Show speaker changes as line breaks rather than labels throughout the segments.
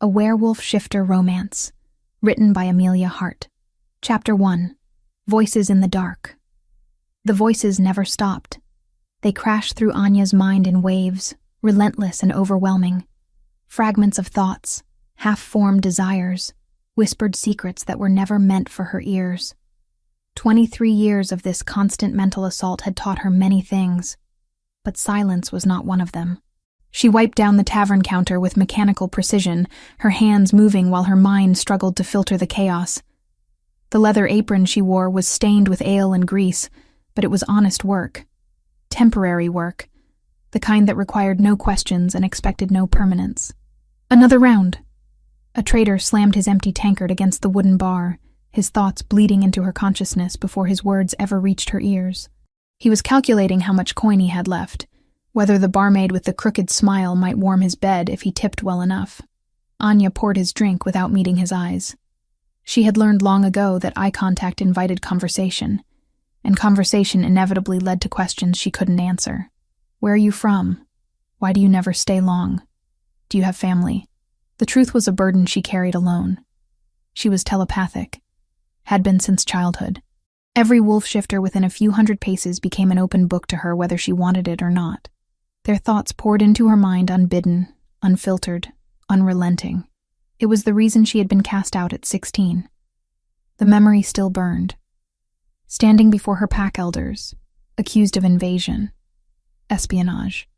A Werewolf Shifter Romance, written by Amelia Hart. Chapter 1. Voices in the Dark. The voices never stopped. They crashed through Anya's mind in waves, relentless and overwhelming. Fragments of thoughts, half-formed desires, whispered secrets that were never meant for her ears. 23 years of this constant mental assault had taught her many things, but silence was not one of them. She wiped down the tavern counter with mechanical precision, her hands moving while her mind struggled to filter the chaos. The leather apron she wore was stained with ale and grease, but it was honest work. Temporary work, the kind that required no questions and expected no permanence. Another round. A trader slammed his empty tankard against the wooden bar, his thoughts bleeding into her consciousness before his words ever reached her ears. He was calculating how much coin he had left, whether the barmaid with the crooked smile might warm his bed if he tipped well enough. Anya poured his drink without meeting his eyes. She had learned long ago that eye contact invited conversation, and conversation inevitably led to questions she couldn't answer. Where are you from? Why do you never stay long? Do you have family? The truth was a burden she carried alone. She was telepathic, had been since childhood. Every wolf shifter within a few hundred paces became an open book to her whether she wanted it or not. Their thoughts poured into her mind unbidden, unfiltered, unrelenting. It was the reason she had been cast out at 16. The memory still burned. Standing before her pack elders, accused of invasion, espionage,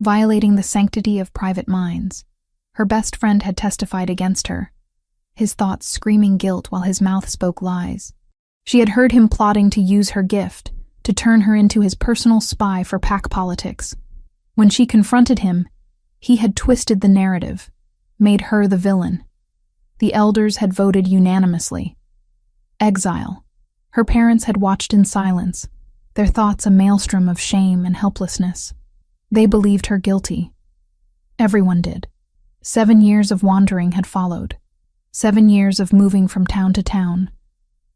violating the sanctity of private minds, her best friend had testified against her, his thoughts screaming guilt while his mouth spoke lies. She had heard him plotting to use her gift, to turn her into his personal spy for pack politics. When she confronted him, he had twisted the narrative, made her the villain. The elders had voted unanimously. Exile. Her parents had watched in silence, their thoughts a maelstrom of shame and helplessness. They believed her guilty. Everyone did. 7 years of wandering had followed. 7 years of moving from town to town,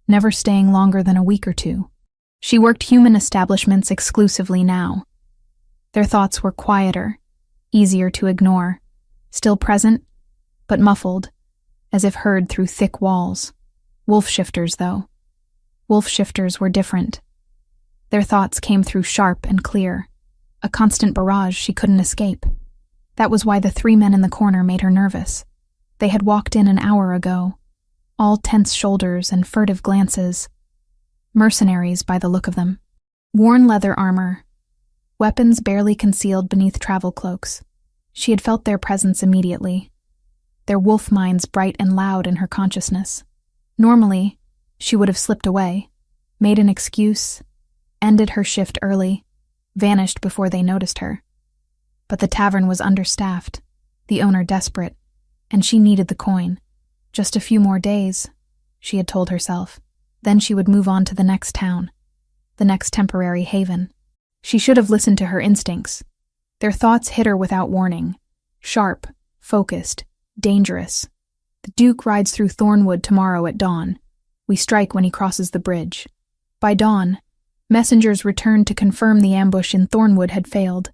never staying longer than a week or two. She worked human establishments exclusively now. Their thoughts were quieter, easier to ignore, still present, but muffled, as if heard through thick walls. Wolf shifters, though. Wolf shifters were different. Their thoughts came through sharp and clear, a constant barrage she couldn't escape. That was why the 3 men in the corner made her nervous. They had walked in an hour ago, all tense shoulders and furtive glances. Mercenaries by the look of them. Worn leather armor, weapons barely concealed beneath travel cloaks. She had felt their presence immediately, their wolf minds bright and loud in her consciousness. Normally, she would have slipped away, made an excuse, ended her shift early, vanished before they noticed her. But the tavern was understaffed, the owner desperate, and she needed the coin. Just a few more days, she had told herself. Then she would move on to the next town, the next temporary haven. She should have listened to her instincts. Their thoughts hit her without warning. Sharp, focused, dangerous. The Duke rides through Thornwood tomorrow at dawn. We strike when he crosses the bridge. By dawn, messengers returned to confirm the ambush in Thornwood had failed.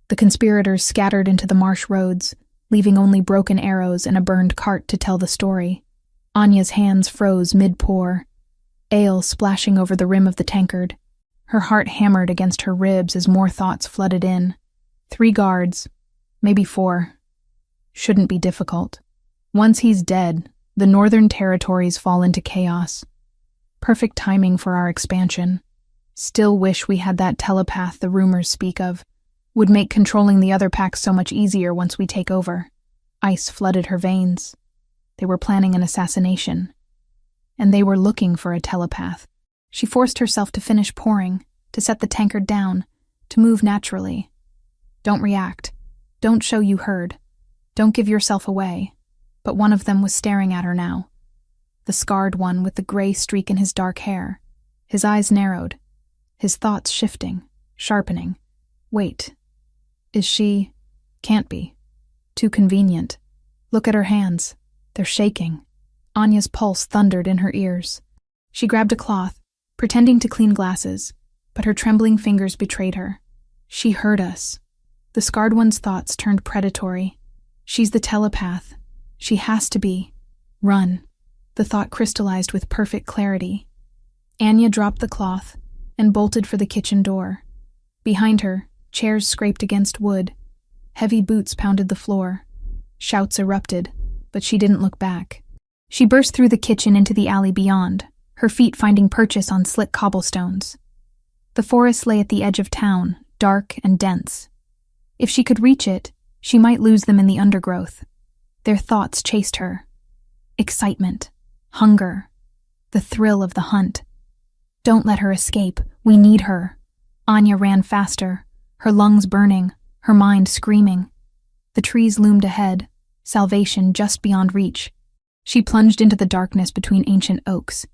The conspirators scattered into the marsh roads, leaving only broken arrows and a burned cart to tell the story. Anya's hands froze mid-pour, ale splashing over the rim of the tankard. Her heart hammered against her ribs as more thoughts flooded in. 3 guards, maybe 4. Shouldn't be difficult. Once he's dead, the northern territories fall into chaos. Perfect timing for our expansion. Still wish we had that telepath the rumors speak of. Would make controlling the other packs so much easier once we take over. Ice flooded her veins. They were planning an assassination. And they were looking for a telepath. She forced herself to finish pouring, to set the tankard down, to move naturally. Don't react. Don't show you heard. Don't give yourself away. But one of them was staring at her now. The scarred one with the gray streak in his dark hair. His eyes narrowed. His thoughts shifting, sharpening. Wait. Is she... Can't be. Too convenient. Look at her hands. They're shaking. Anya's pulse thundered in her ears. She grabbed a cloth, pretending to clean glasses, but her trembling fingers betrayed her. She heard us. The scarred one's thoughts turned predatory. She's the telepath. She has to be. Run. The thought crystallized with perfect clarity. Anya dropped the cloth and bolted for the kitchen door. Behind her, chairs scraped against wood. Heavy boots pounded the floor. Shouts erupted, but she didn't look back. She burst through the kitchen into the alley beyond, her feet finding purchase on slick cobblestones. The forest lay at the edge of town, dark and dense. If she could reach it, she might lose them in the undergrowth. Their thoughts chased her. Excitement, hunger, the thrill of the hunt. Don't let her escape. We need her. Anya ran faster, her lungs burning, her mind screaming. The trees loomed ahead, salvation just beyond reach. She plunged into the darkness between ancient oaks,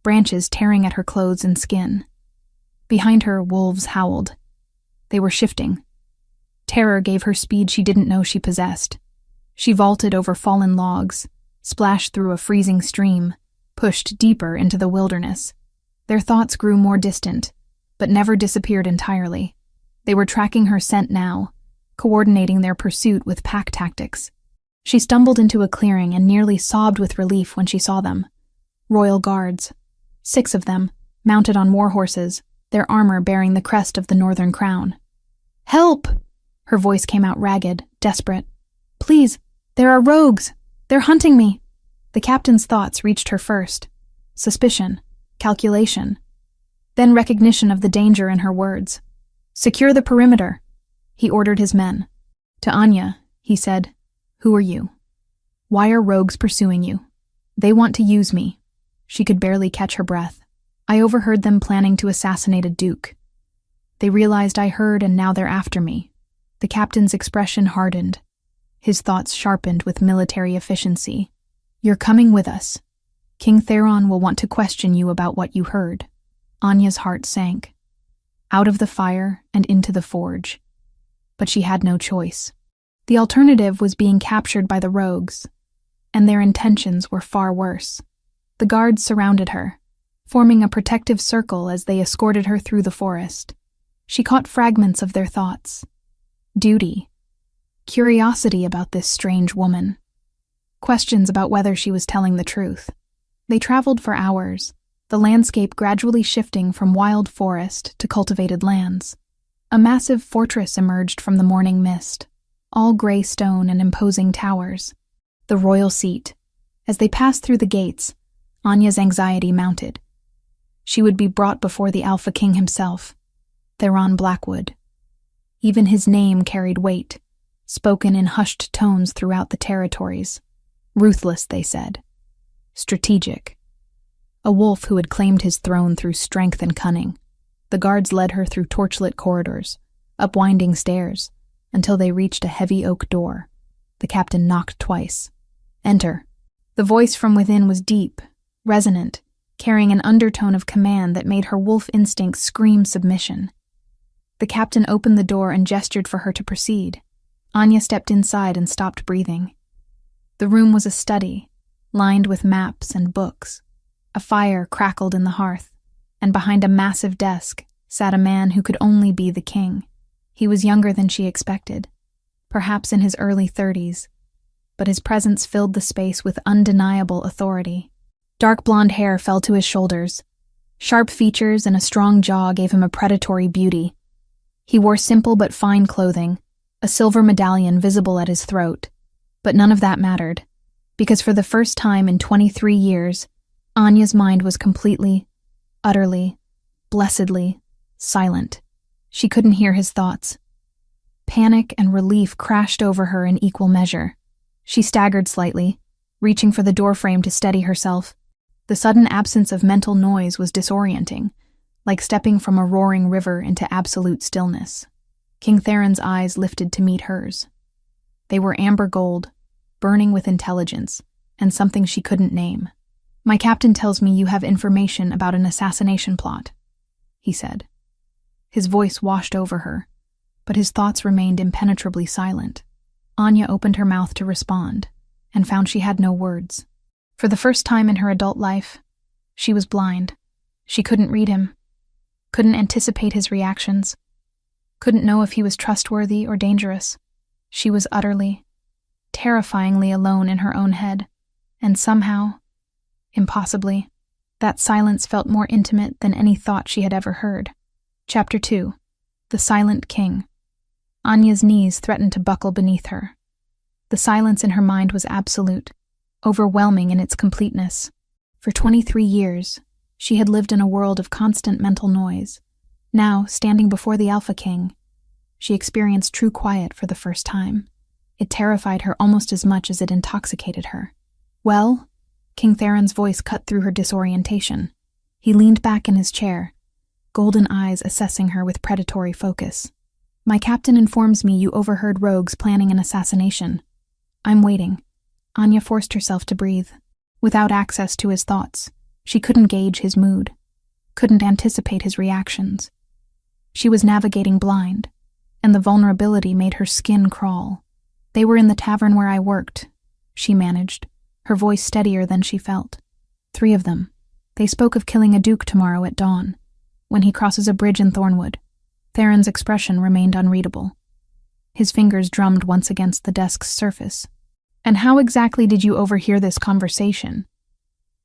branches tearing at her clothes and skin. Behind her, wolves howled. They were shifting. Terror gave her speed she didn't know she possessed. She vaulted over fallen logs, splashed through a freezing stream, pushed deeper into the wilderness. Their thoughts grew more distant, but never disappeared entirely. They were tracking her scent now, coordinating their pursuit with pack tactics. She stumbled into a clearing and nearly sobbed with relief when she saw them. Royal guards. 6 of them, mounted on war horses, their armor bearing the crest of the Northern Crown. "Help!" Her voice came out ragged, desperate. "Please, there are rogues! They're hunting me!" The captain's thoughts reached her first. Suspicion, calculation, then recognition of the danger in her words. "Secure the perimeter," he ordered his men. To Anya, he said, "Who are you? Why are rogues pursuing you?" "They want to use me." She could barely catch her breath. "I overheard them planning to assassinate a duke. They realized I heard and now they're after me." The captain's expression hardened. His thoughts sharpened with military efficiency. "You're coming with us. King Theron will want to question you about what you heard." Anya's heart sank. Out of the fire and into the forge. But she had no choice. The alternative was being captured by the rogues, and their intentions were far worse. The guards surrounded her, forming a protective circle as they escorted her through the forest. She caught fragments of their thoughts. Duty. Curiosity about this strange woman. Questions about whether she was telling the truth. They traveled for hours, the landscape gradually shifting from wild forest to cultivated lands. A massive fortress emerged from the morning mist, all gray stone and imposing towers. The royal seat. As they passed through the gates, Anya's anxiety mounted. She would be brought before the Alpha King himself, Theron Blackwood. Even his name carried weight, spoken in hushed tones throughout the territories. Ruthless, they said. Strategic. A wolf who had claimed his throne through strength and cunning. The guards led her through torchlit corridors, up winding stairs, until they reached a heavy oak door. The captain knocked twice. "Enter." The voice from within was deep, resonant, carrying an undertone of command that made her wolf instincts scream submission. The captain opened the door and gestured for her to proceed. Anya stepped inside and stopped breathing. The room was a study, lined with maps and books. A fire crackled in the hearth, and behind a massive desk sat a man who could only be the king. He was younger than she expected, perhaps in his early 30s, but his presence filled the space with undeniable authority. Dark blonde hair fell to his shoulders. Sharp features and a strong jaw gave him a predatory beauty. He wore simple but fine clothing, a silver medallion visible at his throat. But none of that mattered, because for the first time in 23 years, Anya's mind was completely, utterly, blessedly silent. She couldn't hear his thoughts. Panic and relief crashed over her in equal measure. She staggered slightly, reaching for the doorframe to steady herself. The sudden absence of mental noise was disorienting, like stepping from a roaring river into absolute stillness. King Theron's eyes lifted to meet hers. They were amber gold, burning with intelligence, and something she couldn't name. "My captain tells me you have information about an assassination plot," he said. His voice washed over her, but his thoughts remained impenetrably silent. Anya opened her mouth to respond, and found she had no words. For the first time in her adult life, she was blind. She couldn't read him, couldn't anticipate his reactions, couldn't know if he was trustworthy or dangerous. She was utterly, terrifyingly alone in her own head. And somehow, impossibly, that silence felt more intimate than any thought she had ever heard. Chapter 2. The Silent King. Anya's knees threatened to buckle beneath her. The silence in her mind was absolute, overwhelming in its completeness. For 23 years, she had lived in a world of constant mental noise. Now, standing before the Alpha King, she experienced true quiet for the first time. It terrified her almost as much as it intoxicated her. "Well?" King Theron's voice cut through her disorientation. He leaned back in his chair, golden eyes assessing her with predatory focus. "My captain informs me you overheard rogues planning an assassination. I'm waiting." Anya forced herself to breathe. Without access to his thoughts, she couldn't gauge his mood, couldn't anticipate his reactions. She was navigating blind, and the vulnerability made her skin crawl. "They were in the tavern where I worked," she managed, her voice steadier than she felt. "3 of them. They spoke of killing a duke tomorrow at dawn, when he crosses a bridge in Thornwood." Theron's expression remained unreadable. His fingers drummed once against the desk's surface. "And how exactly did you overhear this conversation?"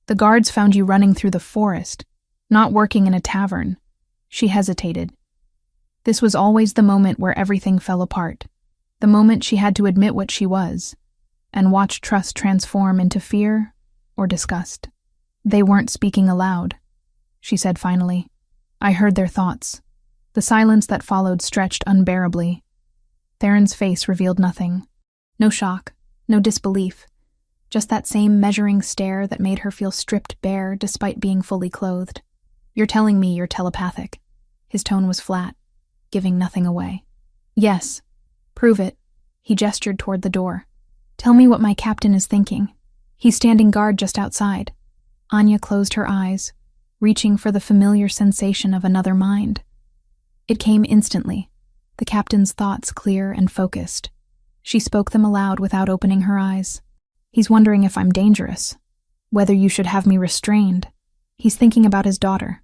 "The guards found you running through the forest, not working in a tavern." She hesitated. This was always the moment where everything fell apart, the moment she had to admit what she was, and watch trust transform into fear or disgust. "They weren't speaking aloud," she said finally. "I heard their thoughts." The silence that followed stretched unbearably. Theron's face revealed nothing. No shock, no disbelief, just that same measuring stare that made her feel stripped bare despite being fully clothed. "You're telling me you're telepathic." His tone was flat, giving nothing away. "Yes. Prove it." He gestured toward the door. "Tell me what my captain is thinking. He's standing guard just outside." Anya closed her eyes, reaching for the familiar sensation of another mind. It came instantly, the captain's thoughts clear and focused. She spoke them aloud without opening her eyes. "He's wondering if I'm dangerous, whether you should have me restrained. He's thinking about his daughter,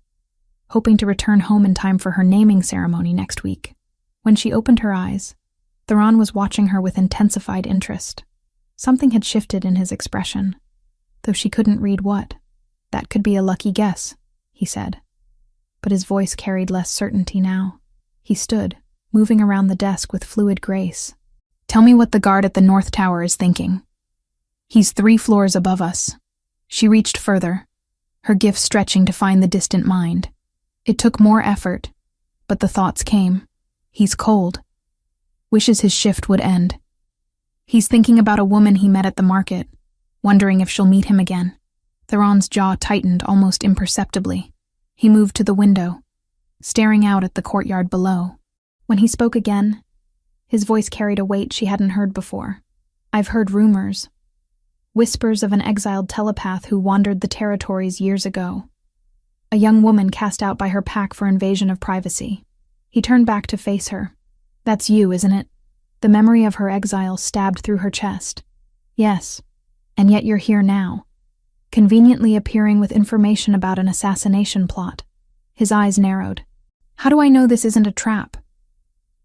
hoping to return home in time for her naming ceremony next week." When she opened her eyes, Theron was watching her with intensified interest. Something had shifted in his expression, though she couldn't read what. "That could be a lucky guess," he said. But his voice carried less certainty now. He stood, moving around the desk with fluid grace. "Tell me what the guard at the North Tower is thinking." "He's 3 floors above us." She reached further, her gift stretching to find the distant mind. It took more effort, but the thoughts came. "He's cold. Wishes his shift would end. He's thinking about a woman he met at the market, wondering if she'll meet him again." Theron's jaw tightened almost imperceptibly. He moved to the window, staring out at the courtyard below. When he spoke again, his voice carried a weight she hadn't heard before. "I've heard rumors. Whispers of an exiled telepath who wandered the territories years ago. A young woman cast out by her pack for invasion of privacy." He turned back to face her. "That's you, isn't it?" The memory of her exile stabbed through her chest. "Yes, and yet you're here now, conveniently appearing with information about an assassination plot." His eyes narrowed. "How do I know this isn't a trap?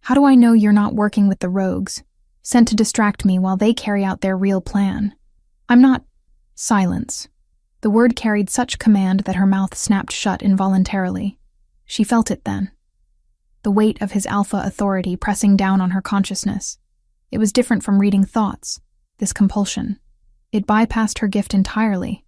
How do I know you're not working with the rogues, sent to distract me while they carry out their real plan? I'm not—" Silence. The word carried such command that her mouth snapped shut involuntarily. She felt it then. The weight of his alpha authority pressing down on her consciousness. It was different from reading thoughts, this compulsion. It bypassed her gift entirely,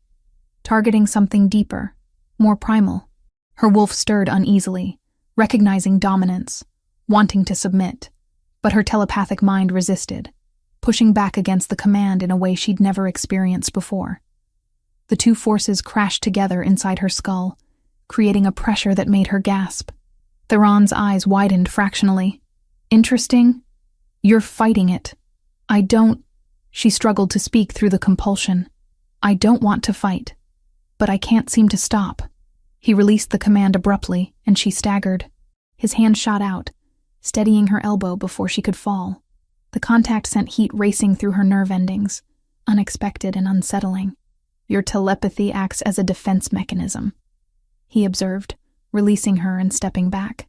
targeting something deeper, more primal. Her wolf stirred uneasily, recognizing dominance, wanting to submit, but her telepathic mind resisted, pushing back against the command in a way she'd never experienced before. The 2 forces crashed together inside her skull, creating a pressure that made her gasp. Theron's eyes widened fractionally. "Interesting? You're fighting it." "I don't—" She struggled to speak through the compulsion. "I don't want to fight, but I can't seem to stop." He released the command abruptly, and she staggered. His hand shot out, steadying her elbow before she could fall. The contact sent heat racing through her nerve endings, unexpected and unsettling. "Your telepathy acts as a defense mechanism," he observed, releasing her and stepping back.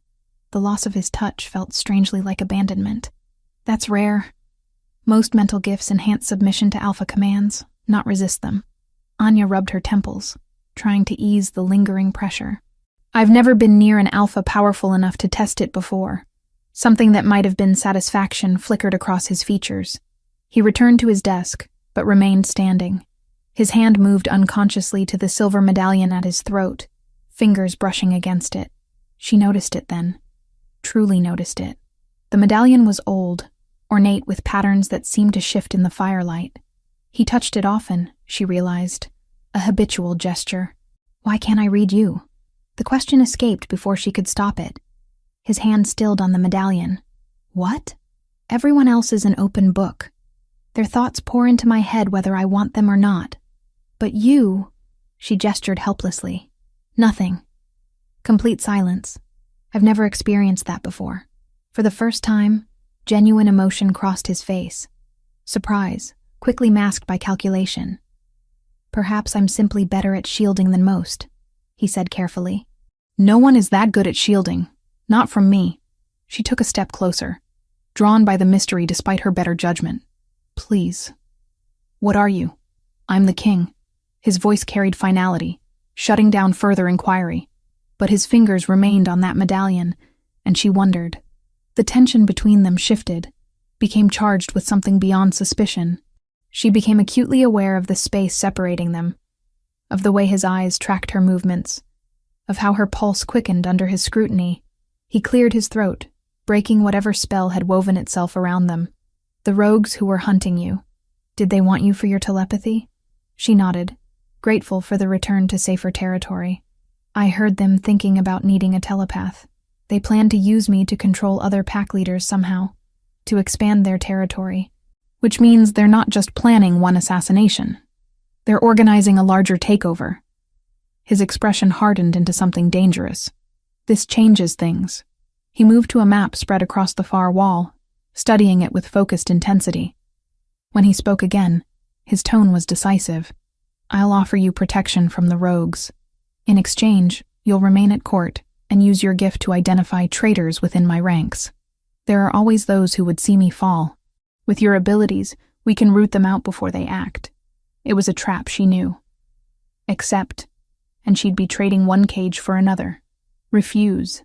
The loss of his touch felt strangely like abandonment. "That's rare." Most mental gifts enhance submission to alpha commands, not resist them. Anya rubbed her temples, trying to ease the lingering pressure. I've never been near an alpha powerful enough to test it before. Something that might have been satisfaction flickered across his features. He returned to his desk, but remained standing. His hand moved unconsciously to the silver medallion at his throat, fingers brushing against it. She noticed it then. Truly noticed it. The medallion was old, ornate with patterns that seemed to shift in the firelight. He touched it often, she realized. A habitual gesture. Why can't I read you? The question escaped before she could stop it. His hand stilled on the medallion. What? Everyone else is an open book. Their thoughts pour into my head whether I want them or not. But you, she gestured helplessly. Nothing. Complete silence. I've never experienced that before. For the first time, genuine emotion crossed his face. Surprise, quickly masked by calculation. Perhaps I'm simply better at shielding than most, he said carefully. No one is that good at shielding. Not from me. She took a step closer, drawn by the mystery despite her better judgment. Please. What are you? I'm the king. His voice carried finality, shutting down further inquiry. But his fingers remained on that medallion, and she wondered. The tension between them shifted, became charged with something beyond suspicion. She became acutely aware of the space separating them, of the way his eyes tracked her movements, of how her pulse quickened under his scrutiny. He cleared his throat, breaking whatever spell had woven itself around them. The rogues who were hunting you. Did they want you for your telepathy? She nodded, grateful for the return to safer territory. I heard them thinking about needing a telepath. They planned to use me to control other pack leaders somehow, to expand their territory. Which means they're not just planning one assassination. They're organizing a larger takeover. His expression hardened into something dangerous. This changes things. He moved to a map spread across the far wall, studying it with focused intensity. When he spoke again, his tone was decisive. I'll offer you protection from the rogues. In exchange, you'll remain at court and use your gift to identify traitors within my ranks. There are always those who would see me fall. With your abilities, we can root them out before they act. It was a trap, she knew. Accept, and she'd be trading one cage for another. Refuse,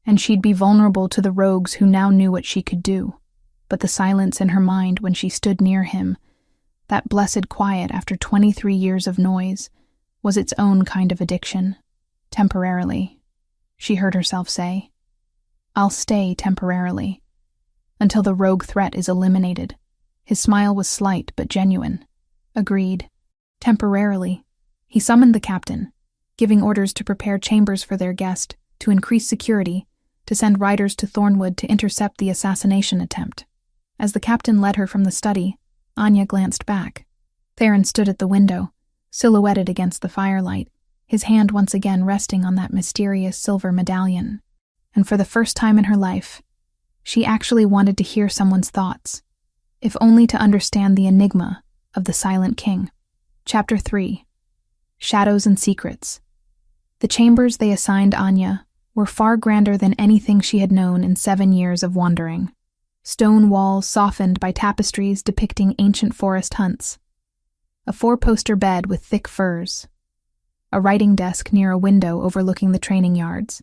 and she'd be vulnerable to the rogues who now knew what she could do. But the silence in her mind when she stood near him, that blessed quiet after 23 years of noise, was its own kind of addiction. Temporarily, she heard herself say. I'll stay temporarily, until the rogue threat is eliminated. His smile was slight but genuine. Agreed. Temporarily. He summoned the captain, giving orders to prepare chambers for their guest, to increase security, to send riders to Thornwood to intercept the assassination attempt. As the captain led her from the study, Anya glanced back. Theron stood at the window, silhouetted against the firelight, his hand once again resting on that mysterious silver medallion. And for the first time in her life, she actually wanted to hear someone's thoughts, if only to understand the enigma of the Silent King. Chapter 3. Shadows and Secrets. The chambers they assigned Anya were far grander than anything she had known in 7 years of wandering. Stone walls softened by tapestries depicting ancient forest hunts. A 4-poster bed with thick furs. A writing desk near a window overlooking the training yards.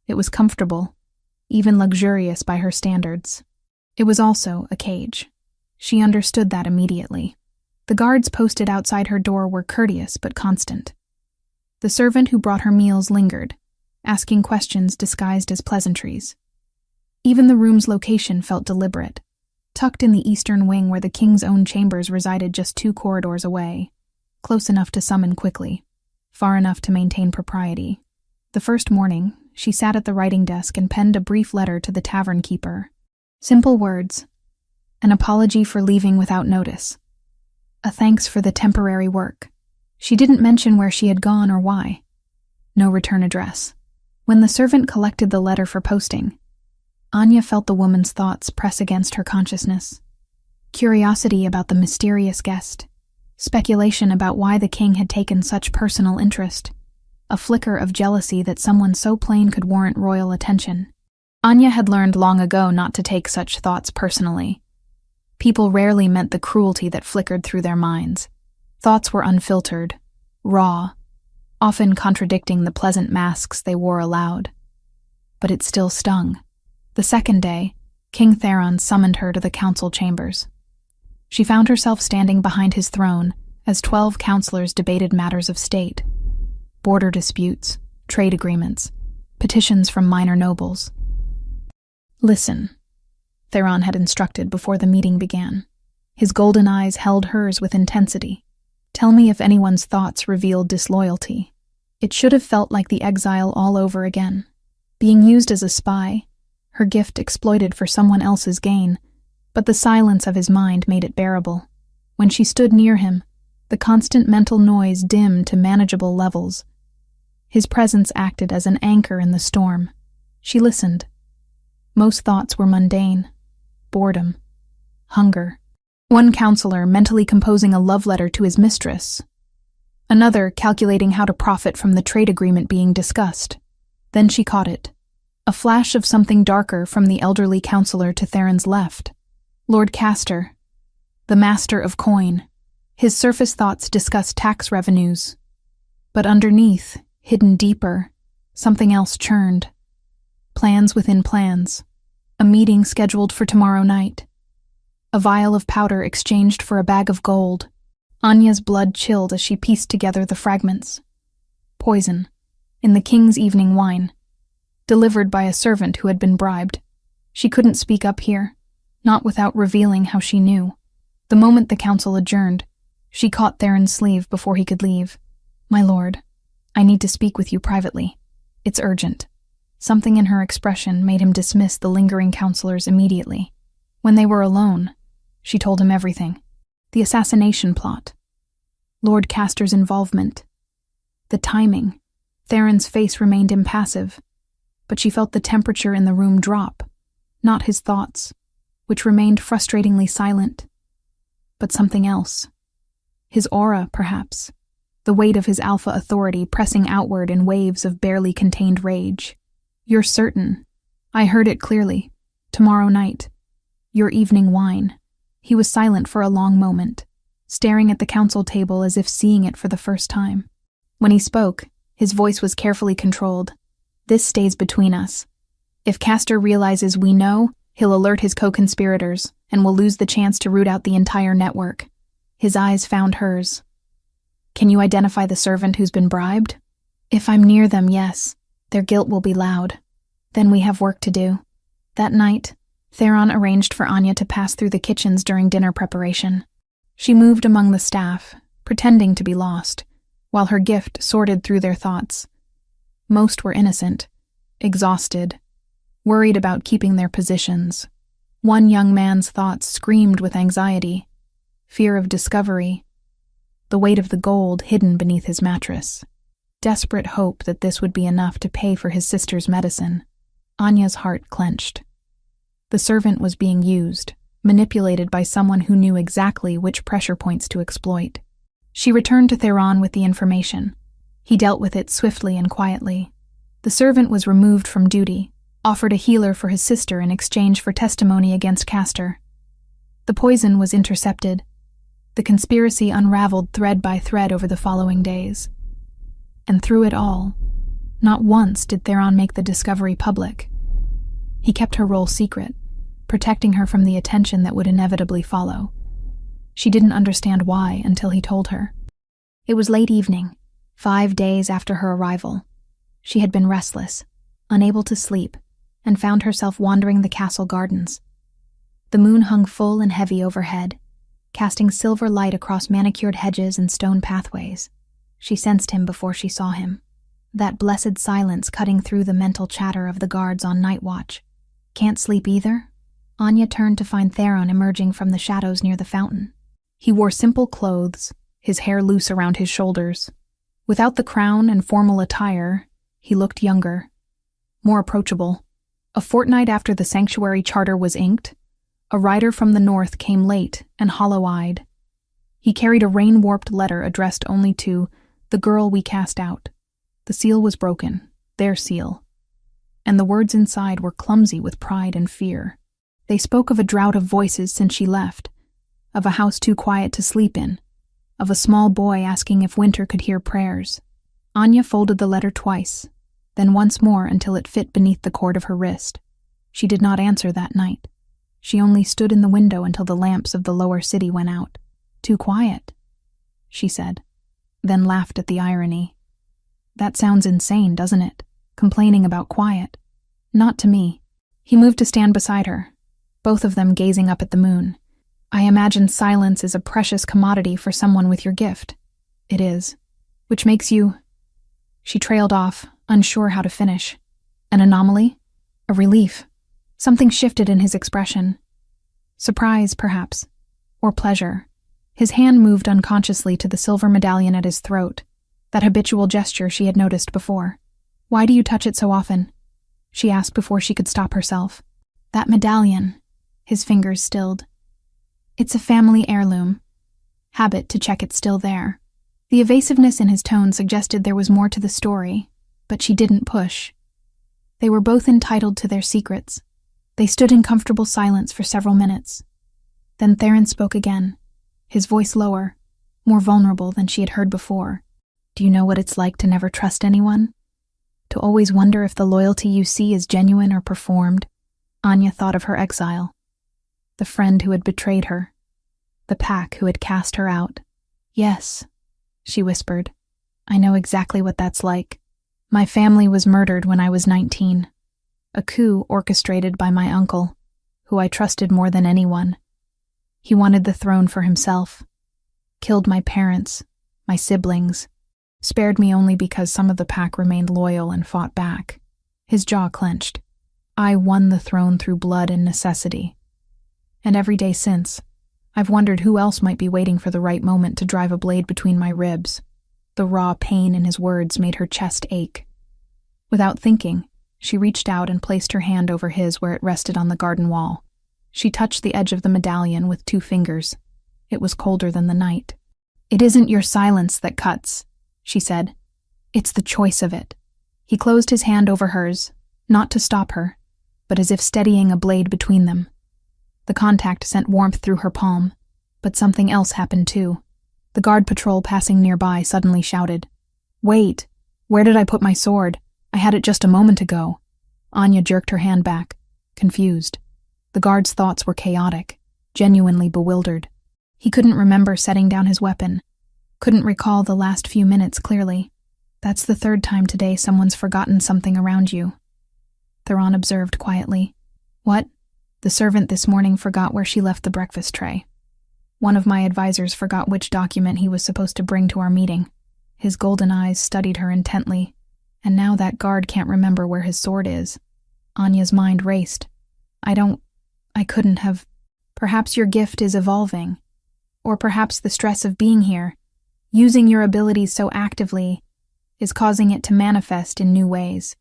It was comfortable, even luxurious by her standards. It was also a cage. She understood that immediately. The guards posted outside her door were courteous but constant. The servant who brought her meals lingered, asking questions disguised as pleasantries. Even the room's location felt deliberate, tucked in the eastern wing where the king's own chambers resided just 2 corridors away, close enough to summon quickly, far enough to maintain propriety. The first morning, she sat at the writing desk and penned a brief letter to the tavern keeper. Simple words. An apology for leaving without notice. A thanks for the temporary work. She didn't mention where she had gone or why. No return address. When the servant collected the letter for posting, Anya felt the woman's thoughts press against her consciousness. Curiosity about the mysterious guest. Speculation about why the king had taken such personal interest. A flicker of jealousy that someone so plain could warrant royal attention. Anya had learned long ago not to take such thoughts personally. People rarely meant the cruelty that flickered through their minds. Thoughts were unfiltered, raw, often contradicting the pleasant masks they wore aloud. But it still stung. The second day, King Theron summoned her to the council chambers. She found herself standing behind his throne as 12 counselors debated matters of state, border disputes, trade agreements, petitions from minor nobles. "Listen," Theron had instructed before the meeting began. His golden eyes held hers with intensity. "Tell me if anyone's thoughts revealed disloyalty." It should have felt like the exile all over again. Being used as a spy, her gift exploited for someone else's gain, but the silence of his mind made it bearable. When she stood near him, the constant mental noise dimmed to manageable levels. His presence acted as an anchor in the storm. She listened. Most thoughts were mundane. Boredom. Hunger. One counselor mentally composing a love letter to his mistress. Another calculating how to profit from the trade agreement being discussed. Then she caught it. A flash of something darker from the elderly counselor to Theron's left. Lord Castor, the master of coin. His surface thoughts discussed tax revenues. But underneath, hidden deeper, something else churned. Plans within plans. A meeting scheduled for tomorrow night. A vial of powder exchanged for a bag of gold. Anya's blood chilled as she pieced together the fragments. Poison, in the king's evening wine. Delivered by a servant who had been bribed. She couldn't speak up here, not without revealing how she knew. The moment the council adjourned, she caught Theron's sleeve before he could leave. "My lord, I need to speak with you privately. It's urgent." Something in her expression made him dismiss the lingering counselors immediately. When they were alone, she told him everything. The assassination plot. Lord Castor's involvement. The timing. Theron's face remained impassive, but she felt the temperature in the room drop, not his thoughts, which remained frustratingly silent, but something else. His aura, perhaps. The weight of his alpha authority pressing outward in waves of barely contained rage. "You're certain. I heard it clearly. Tomorrow night. Your evening wine." He was silent for a long moment, staring at the council table as if seeing it for the first time. When he spoke, his voice was carefully controlled. "This stays between us. If Castor realizes we know, he'll alert his co-conspirators and will lose the chance to root out the entire network." His eyes found hers. "Can you identify the servant who's been bribed?" "If I'm near them, yes. Their guilt will be loud. Then we have work to do." That night, Theron arranged for Anya to pass through the kitchens during dinner preparation. She moved among the staff, pretending to be lost, while her gift sorted through their thoughts. Most were innocent, exhausted, worried about keeping their positions. One young man's thoughts screamed with anxiety, fear of discovery, the weight of the gold hidden beneath his mattress. Desperate hope that this would be enough to pay for his sister's medicine. Anya's heart clenched. The servant was being used, manipulated by someone who knew exactly which pressure points to exploit. She returned to Theron with the information. He dealt with it swiftly and quietly. The servant was removed from duty, offered a healer for his sister in exchange for testimony against Castor. The poison was intercepted. The conspiracy unraveled thread by thread over the following days. And through it all, not once did Theron make the discovery public. He kept her role secret, protecting her from the attention that would inevitably follow. She didn't understand why until he told her. It was late evening, 5 days after her arrival. She had been restless, unable to sleep, and found herself wandering the castle gardens. The moon hung full and heavy overhead, casting silver light across manicured hedges and stone pathways. She sensed him before she saw him. That blessed silence cutting through the mental chatter of the guards on night watch. "Can't sleep either?" Anya turned to find Theron emerging from the shadows near the fountain. He wore simple clothes, his hair loose around his shoulders. Without the crown and formal attire, he looked younger, more approachable. A fortnight after the sanctuary charter was inked, a rider from the north came late and hollow-eyed. He carried a rain-warped letter addressed only to "the girl we cast out." The seal was broken, their seal, and the words inside were clumsy with pride and fear. They spoke of a drought of voices since she left, of a house too quiet to sleep in, of a small boy asking if winter could hear prayers. Anya folded the letter twice, then once more until it fit beneath the cord of her wrist. She did not answer that night. She only stood in the window until the lamps of the lower city went out. "Too quiet," she said, then laughed at the irony. "That sounds insane, doesn't it? Complaining about quiet." "Not to me." He moved to stand beside her, both of them gazing up at the moon. "I imagine silence is a precious commodity for someone with your gift." "It is. Which makes you—" She trailed off, unsure how to finish. "An anomaly? A relief?" Something shifted in his expression. Surprise, perhaps. Or pleasure. His hand moved unconsciously to the silver medallion at his throat, that habitual gesture she had noticed before. "Why do you touch it so often?" she asked before she could stop herself. "That medallion." His fingers stilled. "It's a family heirloom. Habit to check it's still there." The evasiveness in his tone suggested there was more to the story, but she didn't push. They were both entitled to their secrets. They stood in comfortable silence for several minutes. Then Theron spoke again, his voice lower, more vulnerable than she had heard before. "Do you know what it's like to never trust anyone? To always wonder if the loyalty you see is genuine or performed?" Anya thought of her exile, the friend who had betrayed her, the pack who had cast her out. "Yes," she whispered. "I know exactly what that's like. My family was murdered when I was 19. A coup orchestrated by my uncle, who I trusted more than anyone. He wanted the throne for himself. Killed my parents, my siblings, spared me only because some of the pack remained loyal and fought back." His jaw clenched. "I won the throne through blood and necessity. And every day since, I've wondered who else might be waiting for the right moment to drive a blade between my ribs." The raw pain in his words made her chest ache. Without thinking, she reached out and placed her hand over his where it rested on the garden wall. She touched the edge of the medallion with 2 fingers. It was colder than the night. "It isn't your silence that cuts," she said. "It's the choice of it." He closed his hand over hers, not to stop her, but as if steadying a blade between them. The contact sent warmth through her palm, but something else happened too. The guard patrol passing nearby suddenly shouted, "Wait! Where did I put my sword? I had it just a moment ago." Anya jerked her hand back, confused. The guard's thoughts were chaotic, genuinely bewildered. He couldn't remember setting down his weapon, couldn't recall the last few minutes clearly. "That's the 3rd time today someone's forgotten something around you," Theron observed quietly. "What?" "The servant this morning forgot where she left the breakfast tray. One of my advisors forgot which document he was supposed to bring to our meeting." His golden eyes studied her intently. "And now that guard can't remember where his sword is." Anya's mind raced. I couldn't have. Perhaps your gift is evolving. Or perhaps the stress of being here, using your abilities so actively, is causing it to manifest in new ways."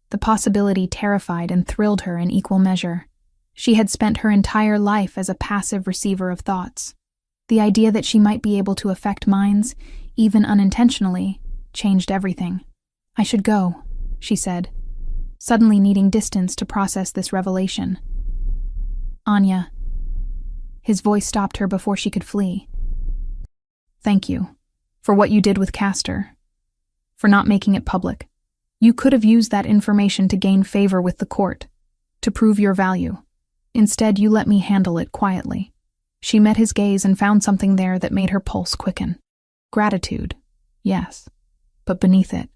The possibility terrified and thrilled her in equal measure. She had spent her entire life as a passive receiver of thoughts. The idea that she might be able to affect minds, even unintentionally, changed everything. "I should go," she said, suddenly needing distance to process this revelation. "Anya." His voice stopped her before she could flee. "Thank you, for what you did with Castor, for not making it public. You could have used that information to gain favor with the court, to prove your value. Instead, you let me handle it quietly." She met his gaze and found something there that made her pulse quicken. Gratitude, yes, but beneath it,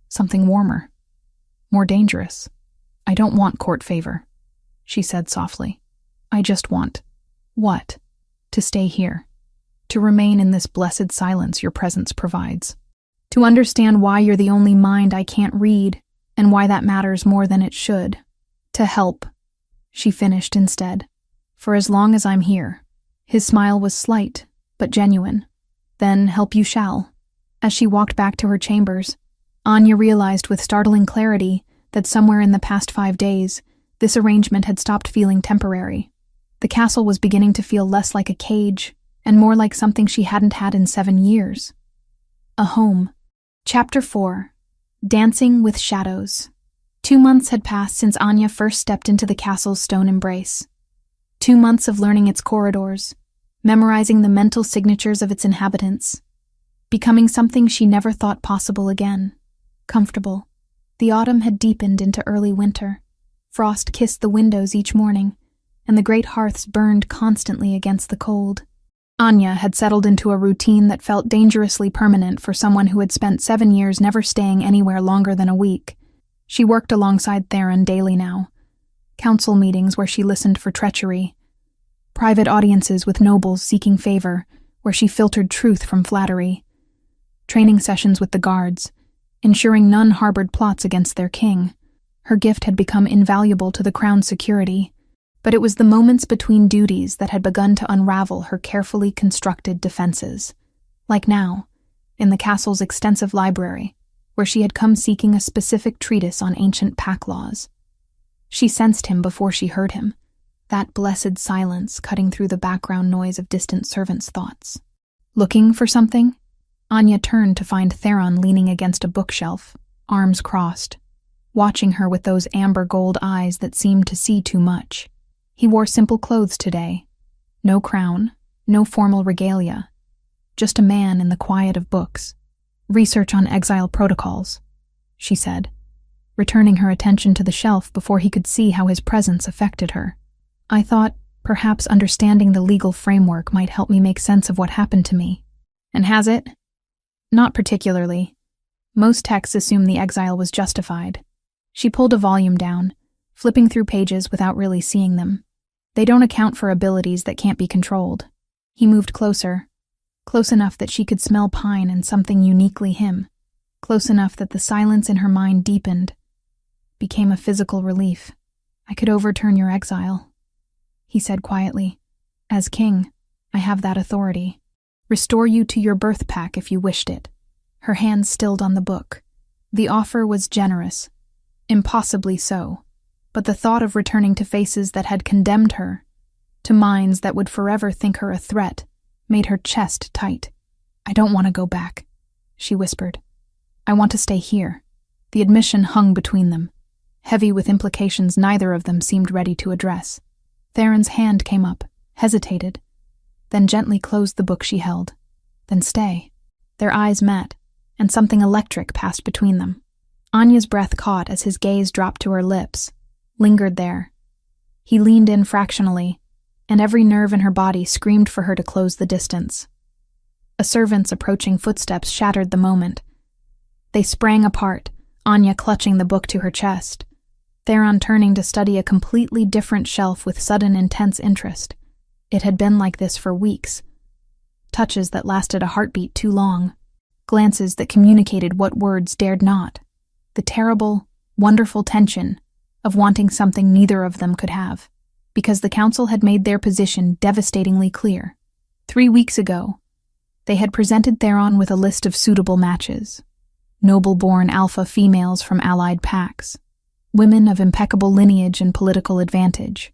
something warmer, more dangerous. "I don't want court favor," she said softly. "I just want—" "What?" "To stay here. To remain in this blessed silence your presence provides. To understand why you're the only mind I can't read, and why that matters more than it should. To help," she finished instead. "For as long as I'm here." His smile was slight, but genuine. "Then help you shall." As she walked back to her chambers, Anya realized with startling clarity that somewhere in the past 5 days, this arrangement had stopped feeling temporary. The castle was beginning to feel less like a cage and more like something she hadn't had in 7 years. A home. Chapter 4. Dancing with Shadows. 2 months had passed since Anya first stepped into the castle's stone embrace. 2 months of learning its corridors, memorizing the mental signatures of its inhabitants, becoming something she never thought possible again, comfortable. The autumn had deepened into early winter. Frost kissed the windows each morning, and the great hearths burned constantly against the cold. Anya had settled into a routine that felt dangerously permanent for someone who had spent 7 years never staying anywhere longer than a week. She worked alongside Theron daily now. Council meetings where she listened for treachery. Private audiences with nobles seeking favor, where she filtered truth from flattery. Training sessions with the guards, ensuring none harbored plots against their king. Her gift had become invaluable to the crown's security, but it was the moments between duties that had begun to unravel her carefully constructed defenses. Like now, in the castle's extensive library, where she had come seeking a specific treatise on ancient pack laws. She sensed him before she heard him, that blessed silence cutting through the background noise of distant servants' thoughts. Looking for something? Anya turned to find Theron leaning against a bookshelf, arms crossed, watching her with those amber gold eyes that seemed to see too much. He wore simple clothes today. No crown, no formal regalia. Just a man in the quiet of books. Research on exile protocols, she said, returning her attention to the shelf before he could see how his presence affected her. I thought perhaps understanding the legal framework might help me make sense of what happened to me. And has it? Not particularly. Most texts assume the exile was justified. She pulled a volume down, flipping through pages without really seeing them. They don't account for abilities that can't be controlled. He moved closer, close enough that she could smell pine and something uniquely him, close enough that the silence in her mind deepened, became a physical relief. I could overturn your exile, he said quietly. As king, I have that authority. Restore you to your birth pack if you wished it. Her hand stilled on the book. The offer was generous, impossibly so. But the thought of returning to faces that had condemned her, to minds that would forever think her a threat, made her chest tight. I don't want to go back, she whispered. I want to stay here. The admission hung between them, heavy with implications neither of them seemed ready to address. Theron's hand came up, hesitated, then gently closed the book she held. Then stay. Their eyes met, and something electric passed between them. Anya's breath caught as his gaze dropped to her lips, lingered there. He leaned in fractionally, and every nerve in her body screamed for her to close the distance. A servant's approaching footsteps shattered the moment. They sprang apart, Anya clutching the book to her chest, Theron turning to study a completely different shelf with sudden intense interest. It had been like this for weeks. Touches that lasted a heartbeat too long. Glances that communicated what words dared not. The terrible, wonderful tension of wanting something neither of them could have, because the council had made their position devastatingly clear. 3 weeks ago, they had presented Theron with a list of suitable matches. Noble-born alpha females from allied packs, women of impeccable lineage and political advantage,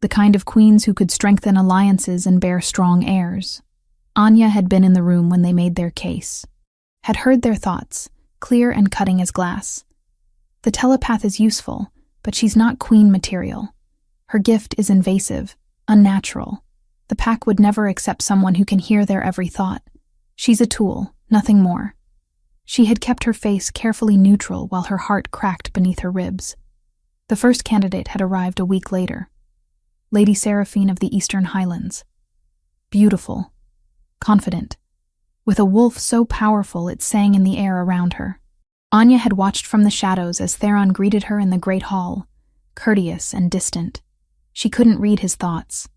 the kind of queens who could strengthen alliances and bear strong heirs. Anya had been in the room when they made their case, had heard their thoughts, clear and cutting as glass. The telepath is useful, but she's not queen material. Her gift is invasive, unnatural. The pack would never accept someone who can hear their every thought. She's a tool, nothing more. She had kept her face carefully neutral while her heart cracked beneath her ribs. The first candidate had arrived a week later. Lady Seraphine of the Eastern Highlands. Beautiful, confident, with a wolf so powerful it sang in the air around her. Anya had watched from the shadows as Theron greeted her in the great hall, courteous and distant. She couldn't read his thoughts,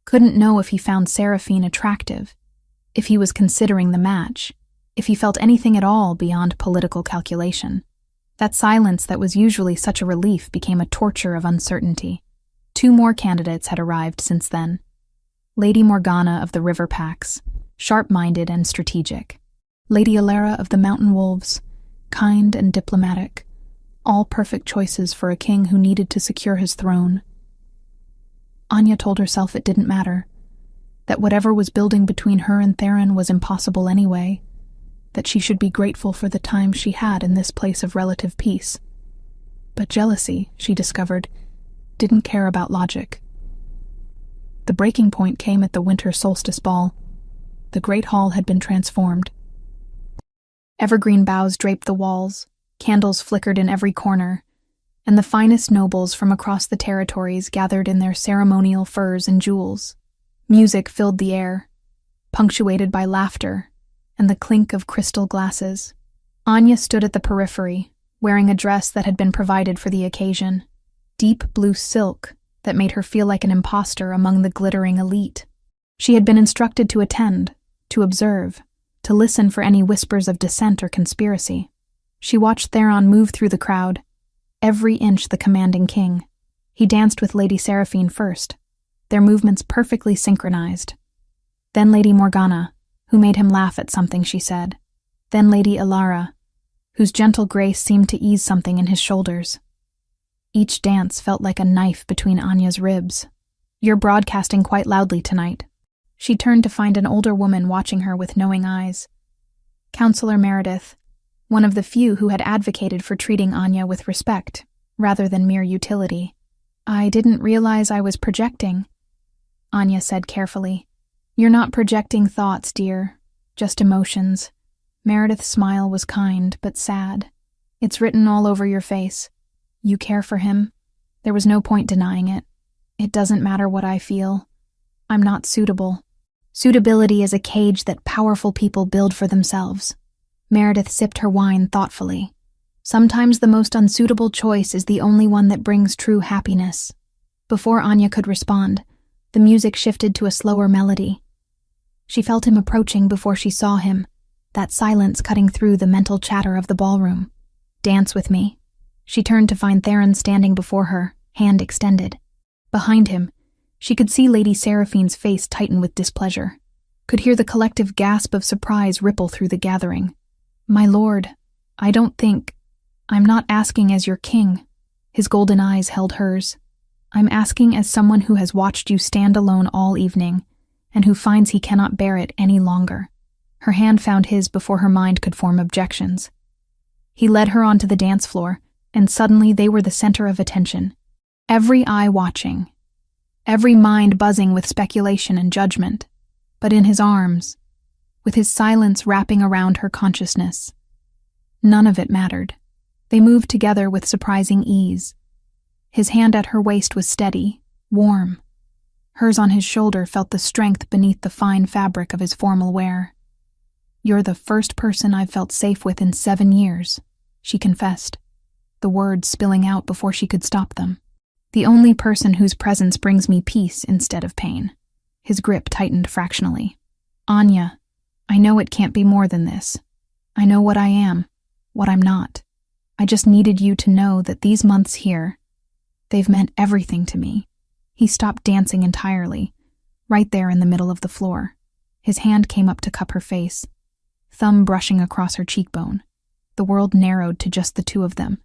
couldn't know if he found Seraphine attractive, if he was considering the match, if he felt anything at all beyond political calculation. That silence that was usually such a relief became a torture of uncertainty. 2 more candidates had arrived since then. Lady Morgana of the River Packs, sharp-minded and strategic. Lady Alara of the Mountain Wolves, kind and diplomatic, all perfect choices for a king who needed to secure his throne. Anya told herself it didn't matter, that whatever was building between her and Theron was impossible anyway, that she should be grateful for the time she had in this place of relative peace. But jealousy, she discovered, didn't care about logic. The breaking point came at the winter solstice ball. The great hall had been transformed. Evergreen boughs draped the walls, candles flickered in every corner, and the finest nobles from across the territories gathered in their ceremonial furs and jewels. Music filled the air, punctuated by laughter and the clink of crystal glasses. Anya stood at the periphery, wearing a dress that had been provided for the occasion, deep blue silk that made her feel like an imposter among the glittering elite. She had been instructed to attend, to observe, to listen for any whispers of dissent or conspiracy. She watched Theron move through the crowd, every inch the commanding king. He danced with Lady Seraphine first, their movements perfectly synchronized. Then Lady Morgana, who made him laugh at something she said. Then Lady Ilara, whose gentle grace seemed to ease something in his shoulders. Each dance felt like a knife between Anya's ribs. "You're broadcasting quite loudly tonight." She turned to find an older woman watching her with knowing eyes. Counselor Meredith, one of the few who had advocated for treating Anya with respect, rather than mere utility. "I didn't realize I was projecting," Anya said carefully. "You're not projecting thoughts, dear, just emotions." Meredith's smile was kind, but sad. "It's written all over your face. You care for him. There was no point denying it. It doesn't matter what I feel. I'm not suitable." Suitability is a cage that powerful people build for themselves. Meredith sipped her wine thoughtfully. Sometimes the most unsuitable choice is the only one that brings true happiness. Before Anya could respond, the music shifted to a slower melody. She felt him approaching before she saw him, that silence cutting through the mental chatter of the ballroom. "Dance with me." She turned to find Theron standing before her, hand extended. Behind him, she could see Lady Seraphine's face tighten with displeasure, could hear the collective gasp of surprise ripple through the gathering. "My lord, I'm not asking as your king." His golden eyes held hers. "I'm asking as someone who has watched you stand alone all evening, and who finds he cannot bear it any longer." Her hand found his before her mind could form objections. He led her onto the dance floor, and suddenly they were the center of attention. Every eye watching, every mind buzzing with speculation and judgment. But in his arms, with his silence wrapping around her consciousness, none of it mattered. They moved together with surprising ease. His hand at her waist was steady, warm. Hers on his shoulder felt the strength beneath the fine fabric of his formal wear. "You're the first person I've felt safe with in 7 years," she confessed, the words spilling out before she could stop them. "The only person whose presence brings me peace instead of pain." His grip tightened fractionally. "Anya, I know it can't be more than this. I know what I am, what I'm not. I just needed you to know that these months here, they've meant everything to me." He stopped dancing entirely, right there in the middle of the floor. His hand came up to cup her face, thumb brushing across her cheekbone. The world narrowed to just the two of them,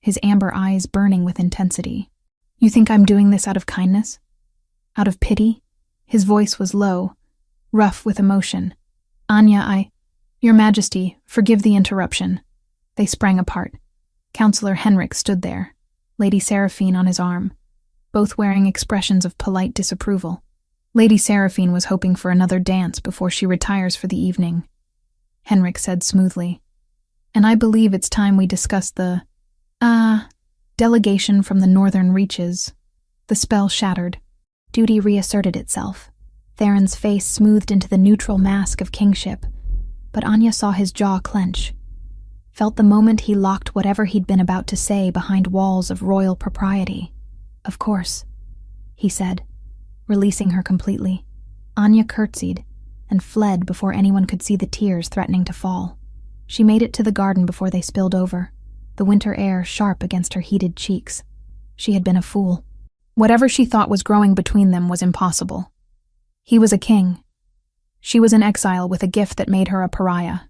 his amber eyes burning with intensity. "You think I'm doing this out of kindness? Out of pity?" His voice was low, rough with emotion. "Anya, Your Majesty, forgive the interruption." They sprang apart. Counselor Henrik stood there, Lady Seraphine on his arm, both wearing expressions of polite disapproval. Lady Seraphine was hoping for another dance before she retires for the evening. Henrik said smoothly, "And I believe it's time we discuss the, delegation from the northern reaches." The spell shattered. Duty reasserted itself. Theron's face smoothed into the neutral mask of kingship, but Anya saw his jaw clench, felt the moment he locked whatever he'd been about to say behind walls of royal propriety. "Of course," he said, releasing her completely. Anya curtsied and fled before anyone could see the tears threatening to fall. She made it to the garden before they spilled over, the winter air sharp against her heated cheeks. She had been a fool. Whatever she thought was growing between them was impossible. He was a king. She was an exile with a gift that made her a pariah.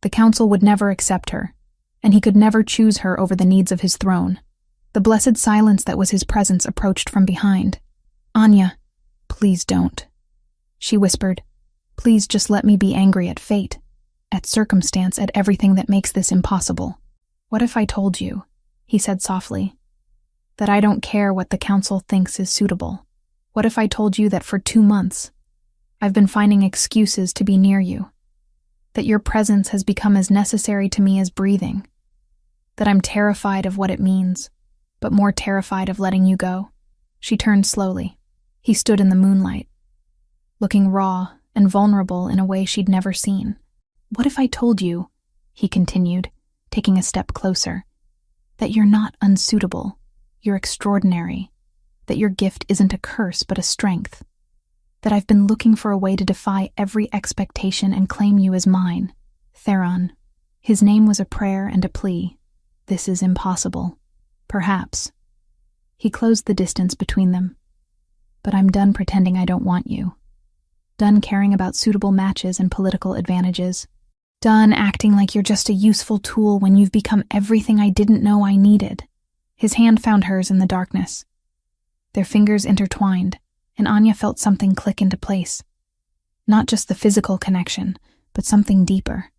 The council would never accept her, and he could never choose her over the needs of his throne. The blessed silence that was his presence approached from behind. "Anya, please don't," she whispered. "Please just let me be angry at fate, at circumstance, at everything that makes this impossible." "What if I told you," he said softly, "that I don't care what the council thinks is suitable? What if I told you that for 2 months, I've been finding excuses to be near you? That your presence has become as necessary to me as breathing? That I'm terrified of what it means, but more terrified of letting you go? She turned slowly. He stood in the moonlight, looking raw and vulnerable in a way she'd never seen. What if I told you, he continued, taking a step closer, that you're not unsuitable, you're extraordinary, that your gift isn't a curse but a strength, that I've been looking for a way to defy every expectation and claim you as mine? Theron. His name was a prayer and a plea. This is impossible. Perhaps. He closed the distance between them. But I'm done pretending I don't want you. Done caring about suitable matches and political advantages. Done acting like you're just a useful tool when you've become everything I didn't know I needed. His hand found hers in the darkness. Their fingers intertwined, and Anya felt something click into place. Not just the physical connection, but something deeper,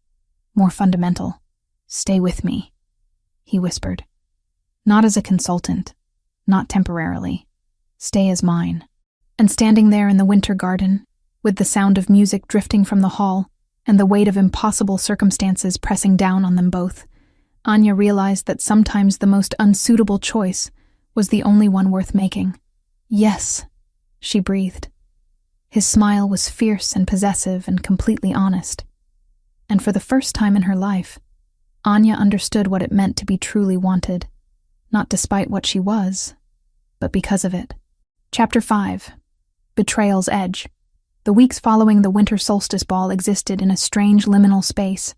more fundamental. Stay with me, he whispered. Not as a consultant, not temporarily. Stay as mine. And standing there in the winter garden, with the sound of music drifting from the hall and the weight of impossible circumstances pressing down on them both, Anya realized that sometimes the most unsuitable choice was the only one worth making. Yes, she breathed. His smile was fierce and possessive and completely honest. And for the first time in her life, Anya understood what it meant to be truly wanted, not despite what she was, but because of it. Chapter 5. Betrayal's Edge. The weeks following the winter solstice ball existed in a strange liminal space.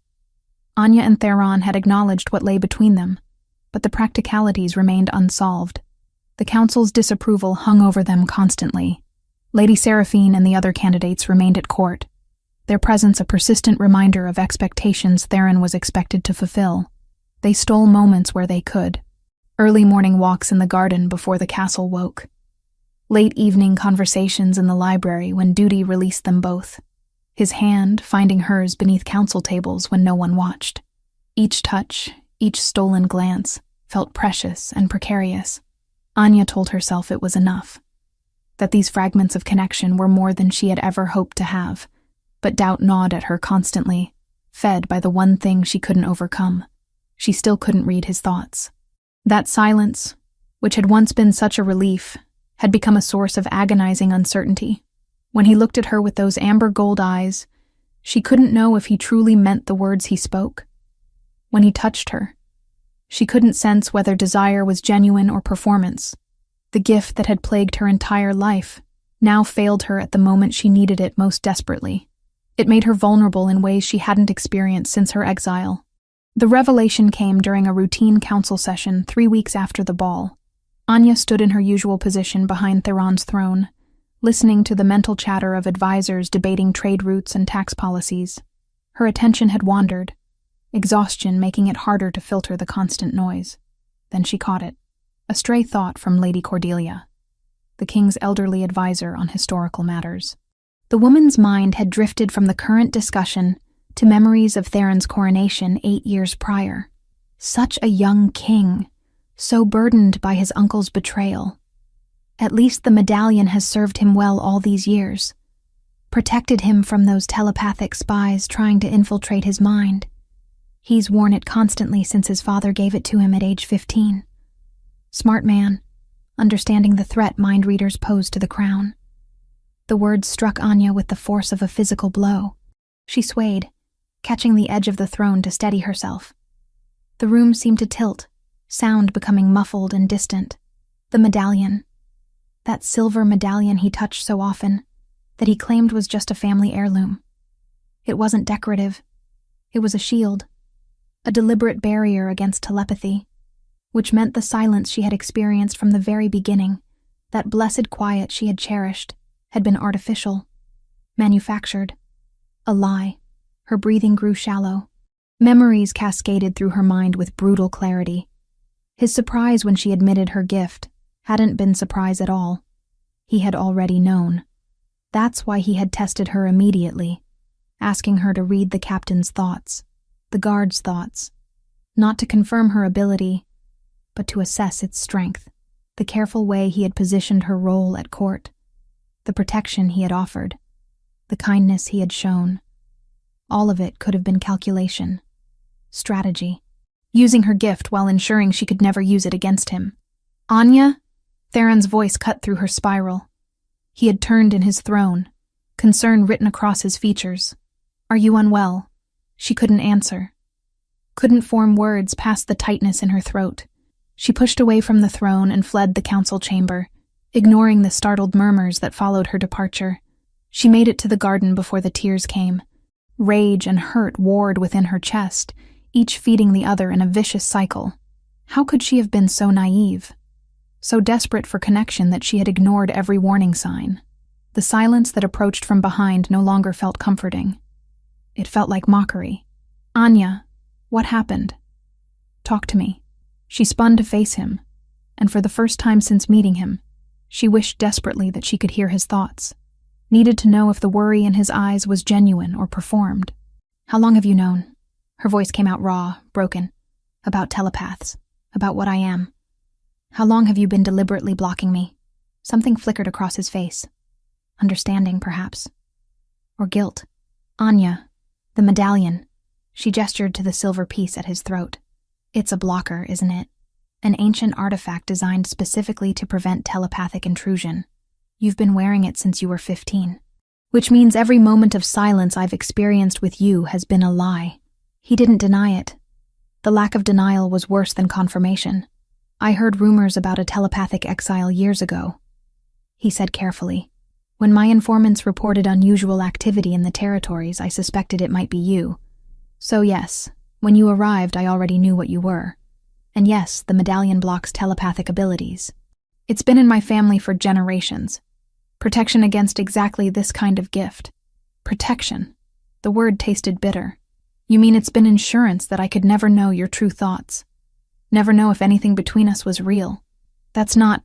Anya and Theron had acknowledged what lay between them, but the practicalities remained unsolved. The council's disapproval hung over them constantly. Lady Seraphine and the other candidates remained at court, their presence a persistent reminder of expectations Theron was expected to fulfill. They stole moments where they could. Early morning walks in the garden before the castle woke. Late evening conversations in the library when duty released them both. His hand finding hers beneath council tables when no one watched. Each touch, each stolen glance, felt precious and precarious. Anya told herself it was enough. That these fragments of connection were more than she had ever hoped to have. But doubt gnawed at her constantly, fed by the one thing she couldn't overcome. She still couldn't read his thoughts. That silence, which had once been such a relief, had become a source of agonizing uncertainty. When he looked at her with those amber gold eyes, she couldn't know if he truly meant the words he spoke. When he touched her, she couldn't sense whether desire was genuine or performance. The gift that had plagued her entire life now failed her at the moment she needed it most desperately. It made her vulnerable in ways she hadn't experienced since her exile. The revelation came during a routine council session 3 weeks after the ball. Anya stood in her usual position behind Theron's throne, listening to the mental chatter of advisors debating trade routes and tax policies. Her attention had wandered, exhaustion making it harder to filter the constant noise. Then she caught it. A stray thought from Lady Cordelia, the king's elderly advisor on historical matters. The woman's mind had drifted from the current discussion to memories of Theron's coronation 8 years prior. Such a young king, so burdened by his uncle's betrayal. At least the medallion has served him well all these years, protected him from those telepathic spies trying to infiltrate his mind. He's worn it constantly since his father gave it to him at age 15. Smart man, understanding the threat mind readers pose to the crown. The words struck Anya with the force of a physical blow. She swayed, catching the edge of the throne to steady herself. The room seemed to tilt, sound becoming muffled and distant. The medallion. That silver medallion he touched so often, that he claimed was just a family heirloom. It wasn't decorative. It was a shield, a deliberate barrier against telepathy, which meant the silence she had experienced from the very beginning, that blessed quiet she had cherished, had been artificial, manufactured, a lie. Her breathing grew shallow. Memories cascaded through her mind with brutal clarity. His surprise when she admitted her gift hadn't been surprise at all. He had already known. That's why he had tested her immediately, asking her to read the captain's thoughts, the guard's thoughts, not to confirm her ability, but to assess its strength, the careful way he had positioned her role at court. the protection he had offered, the kindness he had shown. All of it could have been calculation, strategy, using her gift while ensuring she could never use it against him. Anya? Theron's voice cut through her spiral. He had turned in his throne, concern written across his features. Are you unwell? She couldn't answer. Couldn't form words past the tightness in her throat. She pushed away from the throne and fled the council chamber, ignoring the startled murmurs that followed her departure. She made it to the garden before the tears came. Rage and hurt warred within her chest, each feeding the other in a vicious cycle. How could she have been so naive? So desperate for connection that she had ignored every warning sign. The silence that approached from behind no longer felt comforting. It felt like mockery. Anya, what happened? Talk to me. She spun to face him, and for the first time since meeting him, she wished desperately that she could hear his thoughts. Needed to know if the worry in his eyes was genuine or performed. How long have you known? Her voice came out raw, broken. About telepaths. About what I am. How long have you been deliberately blocking me? Something flickered across his face. Understanding, perhaps. Or guilt. Anya, the medallion. She gestured to the silver piece at his throat. It's a blocker, isn't it? An ancient artifact designed specifically to prevent telepathic intrusion. You've been wearing it since you were 15. Which means every moment of silence I've experienced with you has been a lie. He didn't deny it. The lack of denial was worse than confirmation. I heard rumors about a telepathic exile years ago, he said carefully. When my informants reported unusual activity in the territories, I suspected it might be you. So yes, when you arrived, I already knew what you were. And yes, the medallion blocks telepathic abilities. It's been in my family for generations. Protection against exactly this kind of gift. Protection. The word tasted bitter. You mean it's been insurance that I could never know your true thoughts? Never know if anything between us was real? That's not,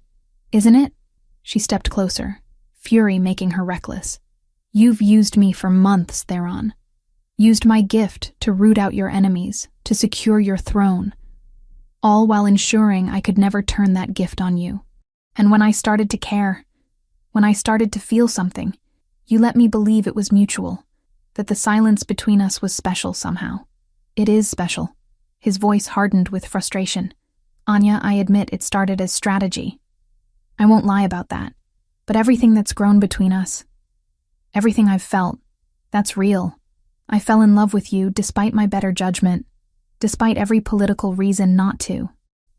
isn't it? She stepped closer, fury making her reckless. You've used me for months, Theron. Used my gift to root out your enemies, to secure your throne. All while ensuring I could never turn that gift on you. And when I started to care, when I started to feel something, you let me believe it was mutual, that the silence between us was special somehow. It is special. His voice hardened with frustration. Anya, I admit it started as strategy. I won't lie about that. But everything that's grown between us, everything I've felt, that's real. I fell in love with you despite my better judgment, despite every political reason not to.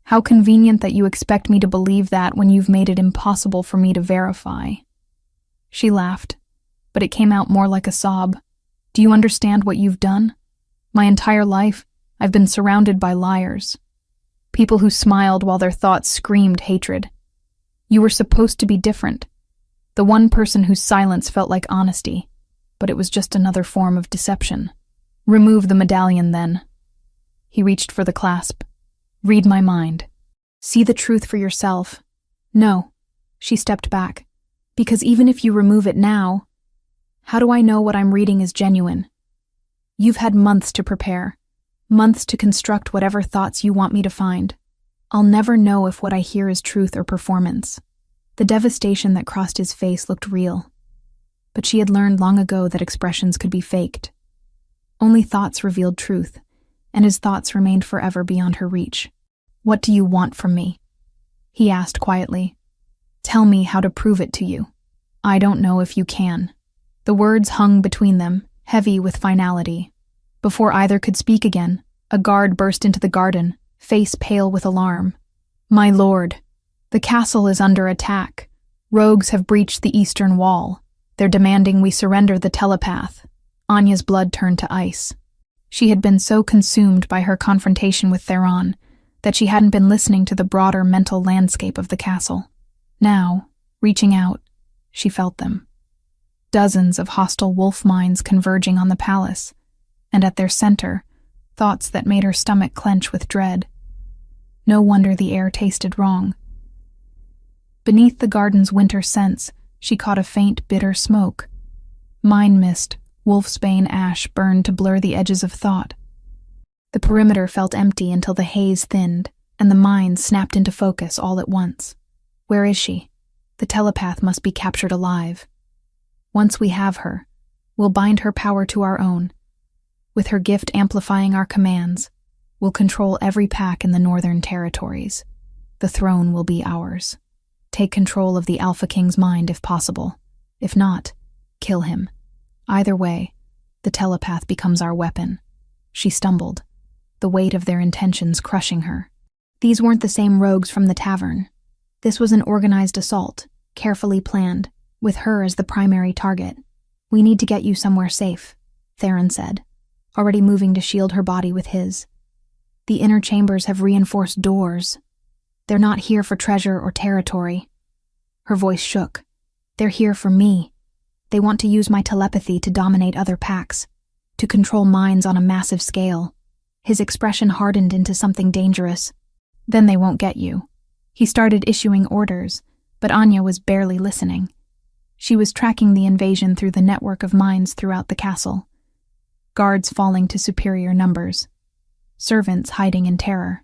How convenient that you expect me to believe that when you've made it impossible for me to verify. She laughed, but it came out more like a sob. Do you understand what you've done? My entire life, I've been surrounded by liars. People who smiled while their thoughts screamed hatred. You were supposed to be different. The one person whose silence felt like honesty, but it was just another form of deception. Remove the medallion, then. He reached for the clasp. Read my mind. See the truth for yourself. No, she stepped back. Because even if you remove it now, how do I know what I'm reading is genuine? You've had months to prepare, months to construct whatever thoughts you want me to find. I'll never know if what I hear is truth or performance. The devastation that crossed his face looked real. But she had learned long ago that expressions could be faked. Only thoughts revealed truth, and his thoughts remained forever beyond her reach. What do you want from me? He asked quietly. Tell me how to prove it to you. I don't know if you can. The words hung between them, heavy with finality. Before either could speak again, a guard burst into the garden, face pale with alarm. My lord, the castle is under attack. Rogues have breached the eastern wall. They're demanding we surrender the telepath. Anya's blood turned to ice. She had been so consumed by her confrontation with Theron that she hadn't been listening to the broader mental landscape of the castle. Now, reaching out, she felt them. Dozens of hostile wolf minds converging on the palace, and at their center, thoughts that made her stomach clench with dread. No wonder the air tasted wrong. Beneath the garden's winter scents, she caught a faint, bitter smoke. Mind mist, wolfsbane ash burned to blur the edges of thought. The perimeter felt empty until the haze thinned, and the mind snapped into focus all at once. Where is she? The telepath must be captured alive. Once we have her, we'll bind her power to our own. With her gift amplifying our commands, we'll control every pack in the Northern Territories. The throne will be ours. Take control of the Alpha King's mind if possible. If not, kill him. Either way, the telepath becomes our weapon. She stumbled, the weight of their intentions crushing her. These weren't the same rogues from the tavern. This was an organized assault, carefully planned, with her as the primary target. "We need to get you somewhere safe," Theron said, already moving to shield her body with his. "The inner chambers have reinforced doors. They're not here for treasure or territory." Her voice shook. "They're here for me. They want to use my telepathy to dominate other packs, to control minds on a massive scale." His expression hardened into something dangerous. "Then they won't get you." He started issuing orders, but Anya was barely listening. She was tracking the invasion through the network of mines throughout the castle. Guards falling to superior numbers. Servants hiding in terror.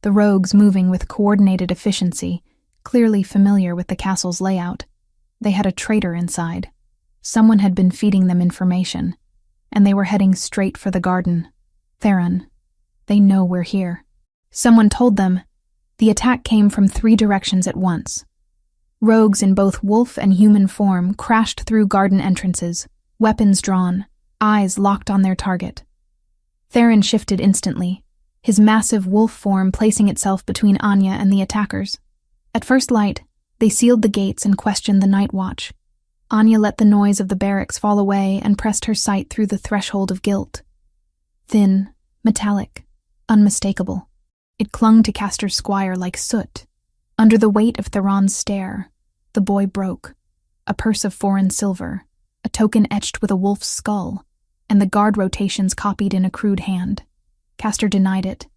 The rogues moving with coordinated efficiency, clearly familiar with the castle's layout. They had a traitor inside. Someone had been feeding them information, and they were heading straight for the garden. "Theron, they know we're here." Someone told them. The attack came from 3 directions at once. Rogues in both wolf and human form crashed through garden entrances, weapons drawn, eyes locked on their target. Theron shifted instantly, his massive wolf form placing itself between Anya and the attackers. At first light, they sealed the gates and questioned the night watch. Anya let the noise of the barracks fall away and pressed her sight through the threshold of guilt. Thin, metallic, unmistakable. It clung to Castor's squire like soot. Under the weight of Theron's stare, the boy broke. A purse of foreign silver, a token etched with a wolf's skull, and the guard rotations copied in a crude hand. Castor denied it,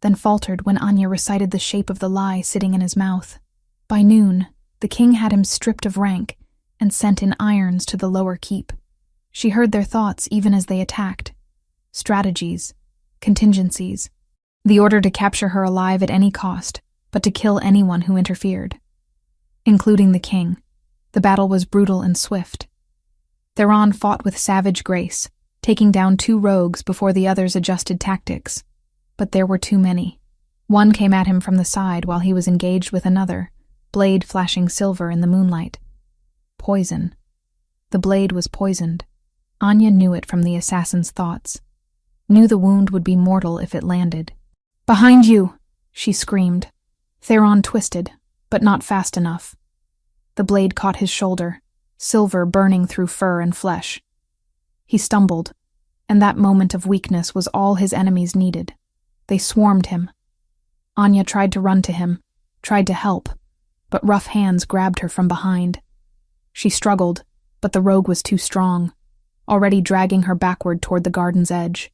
then faltered when Anya recited the shape of the lie sitting in his mouth. By noon, the king had him stripped of rank and sent in irons to the lower keep. She heard their thoughts even as they attacked. Strategies, contingencies, the order to capture her alive at any cost, but to kill anyone who interfered. Including the king. The battle was brutal and swift. Theron fought with savage grace, taking down 2 rogues before the others adjusted tactics. But there were too many. One came at him from the side while he was engaged with another, blade flashing silver in the moonlight. Poison. The blade was poisoned. Anya knew it from the assassin's thoughts. Knew the wound would be mortal if it landed. "Behind you!" she screamed. Theron twisted, but not fast enough. The blade caught his shoulder, silver burning through fur and flesh. He stumbled, and that moment of weakness was all his enemies needed. They swarmed him. Anya tried to run to him, tried to help, but rough hands grabbed her from behind. She struggled, but the rogue was too strong, already dragging her backward toward the garden's edge.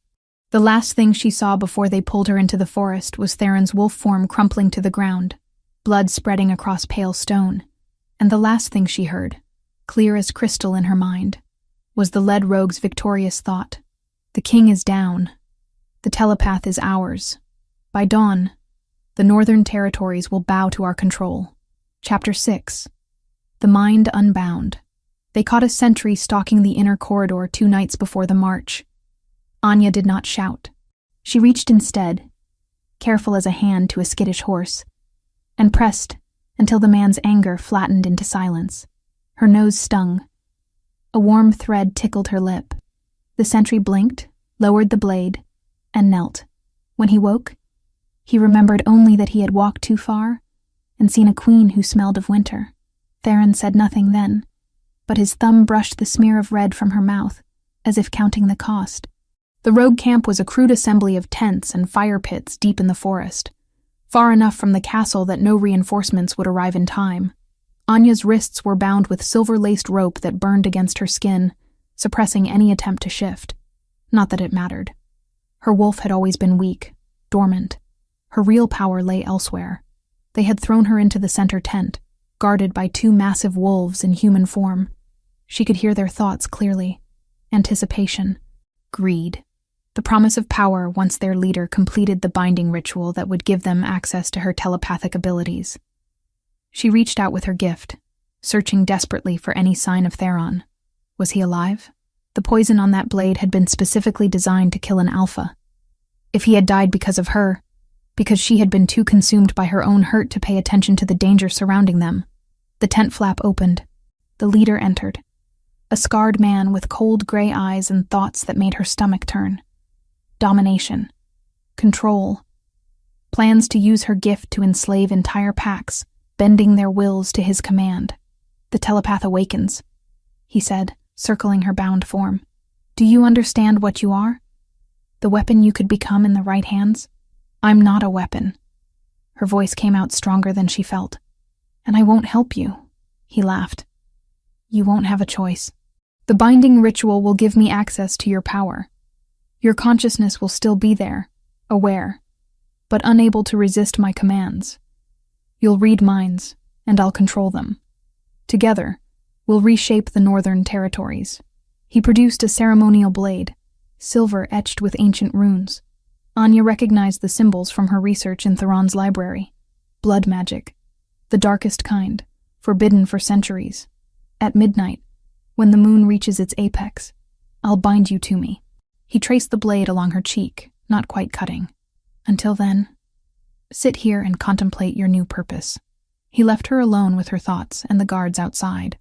The last thing she saw before they pulled her into the forest was Theron's wolf form crumpling to the ground, blood spreading across pale stone. And the last thing she heard, clear as crystal in her mind, was the lead rogue's victorious thought. "The king is down. The telepath is ours. By dawn, the Northern Territories will bow to our control." Chapter 6. The Mind Unbound. They caught a sentry stalking the inner corridor 2 nights before the march. Anya did not shout. She reached instead, careful as a hand to a skittish horse, and pressed until the man's anger flattened into silence. Her nose stung. A warm thread tickled her lip. The sentry blinked, lowered the blade, and knelt. When he woke, he remembered only that he had walked too far and seen a queen who smelled of winter. Theron said nothing then, but his thumb brushed the smear of red from her mouth, as if counting the cost. The rogue camp was a crude assembly of tents and fire pits deep in the forest, far enough from the castle that no reinforcements would arrive in time. Anya's wrists were bound with silver-laced rope that burned against her skin, suppressing any attempt to shift. Not that it mattered. Her wolf had always been weak, dormant. Her real power lay elsewhere. They had thrown her into the center tent, guarded by 2 massive wolves in human form. She could hear their thoughts clearly. Anticipation. Greed. The promise of power once their leader completed the binding ritual that would give them access to her telepathic abilities. She reached out with her gift, searching desperately for any sign of Theron. Was he alive? The poison on that blade had been specifically designed to kill an alpha. If he had died because of her, because she had been too consumed by her own hurt to pay attention to the danger surrounding them. The tent flap opened. The leader entered. A scarred man with cold gray eyes and thoughts that made her stomach turn. Domination. Control. Plans to use her gift to enslave entire packs, bending their wills to his command. The telepath awakens, he said, circling her bound form. Do you understand what you are? The weapon you could become in the right hands? I'm not a weapon. Her voice came out stronger than she felt. And I won't help you, he laughed. You won't have a choice. The binding ritual will give me access to your power. Your consciousness will still be there, aware, but unable to resist my commands. You'll read minds, and I'll control them. Together, we'll reshape the northern territories. He produced a ceremonial blade, silver etched with ancient runes. Anya recognized the symbols from her research in Theron's library. Blood magic, the darkest kind, forbidden for centuries. At midnight, when the moon reaches its apex, I'll bind you to me. He traced the blade along her cheek, not quite cutting. Until then, sit here and contemplate your new purpose. He left her alone with her thoughts and the guards outside.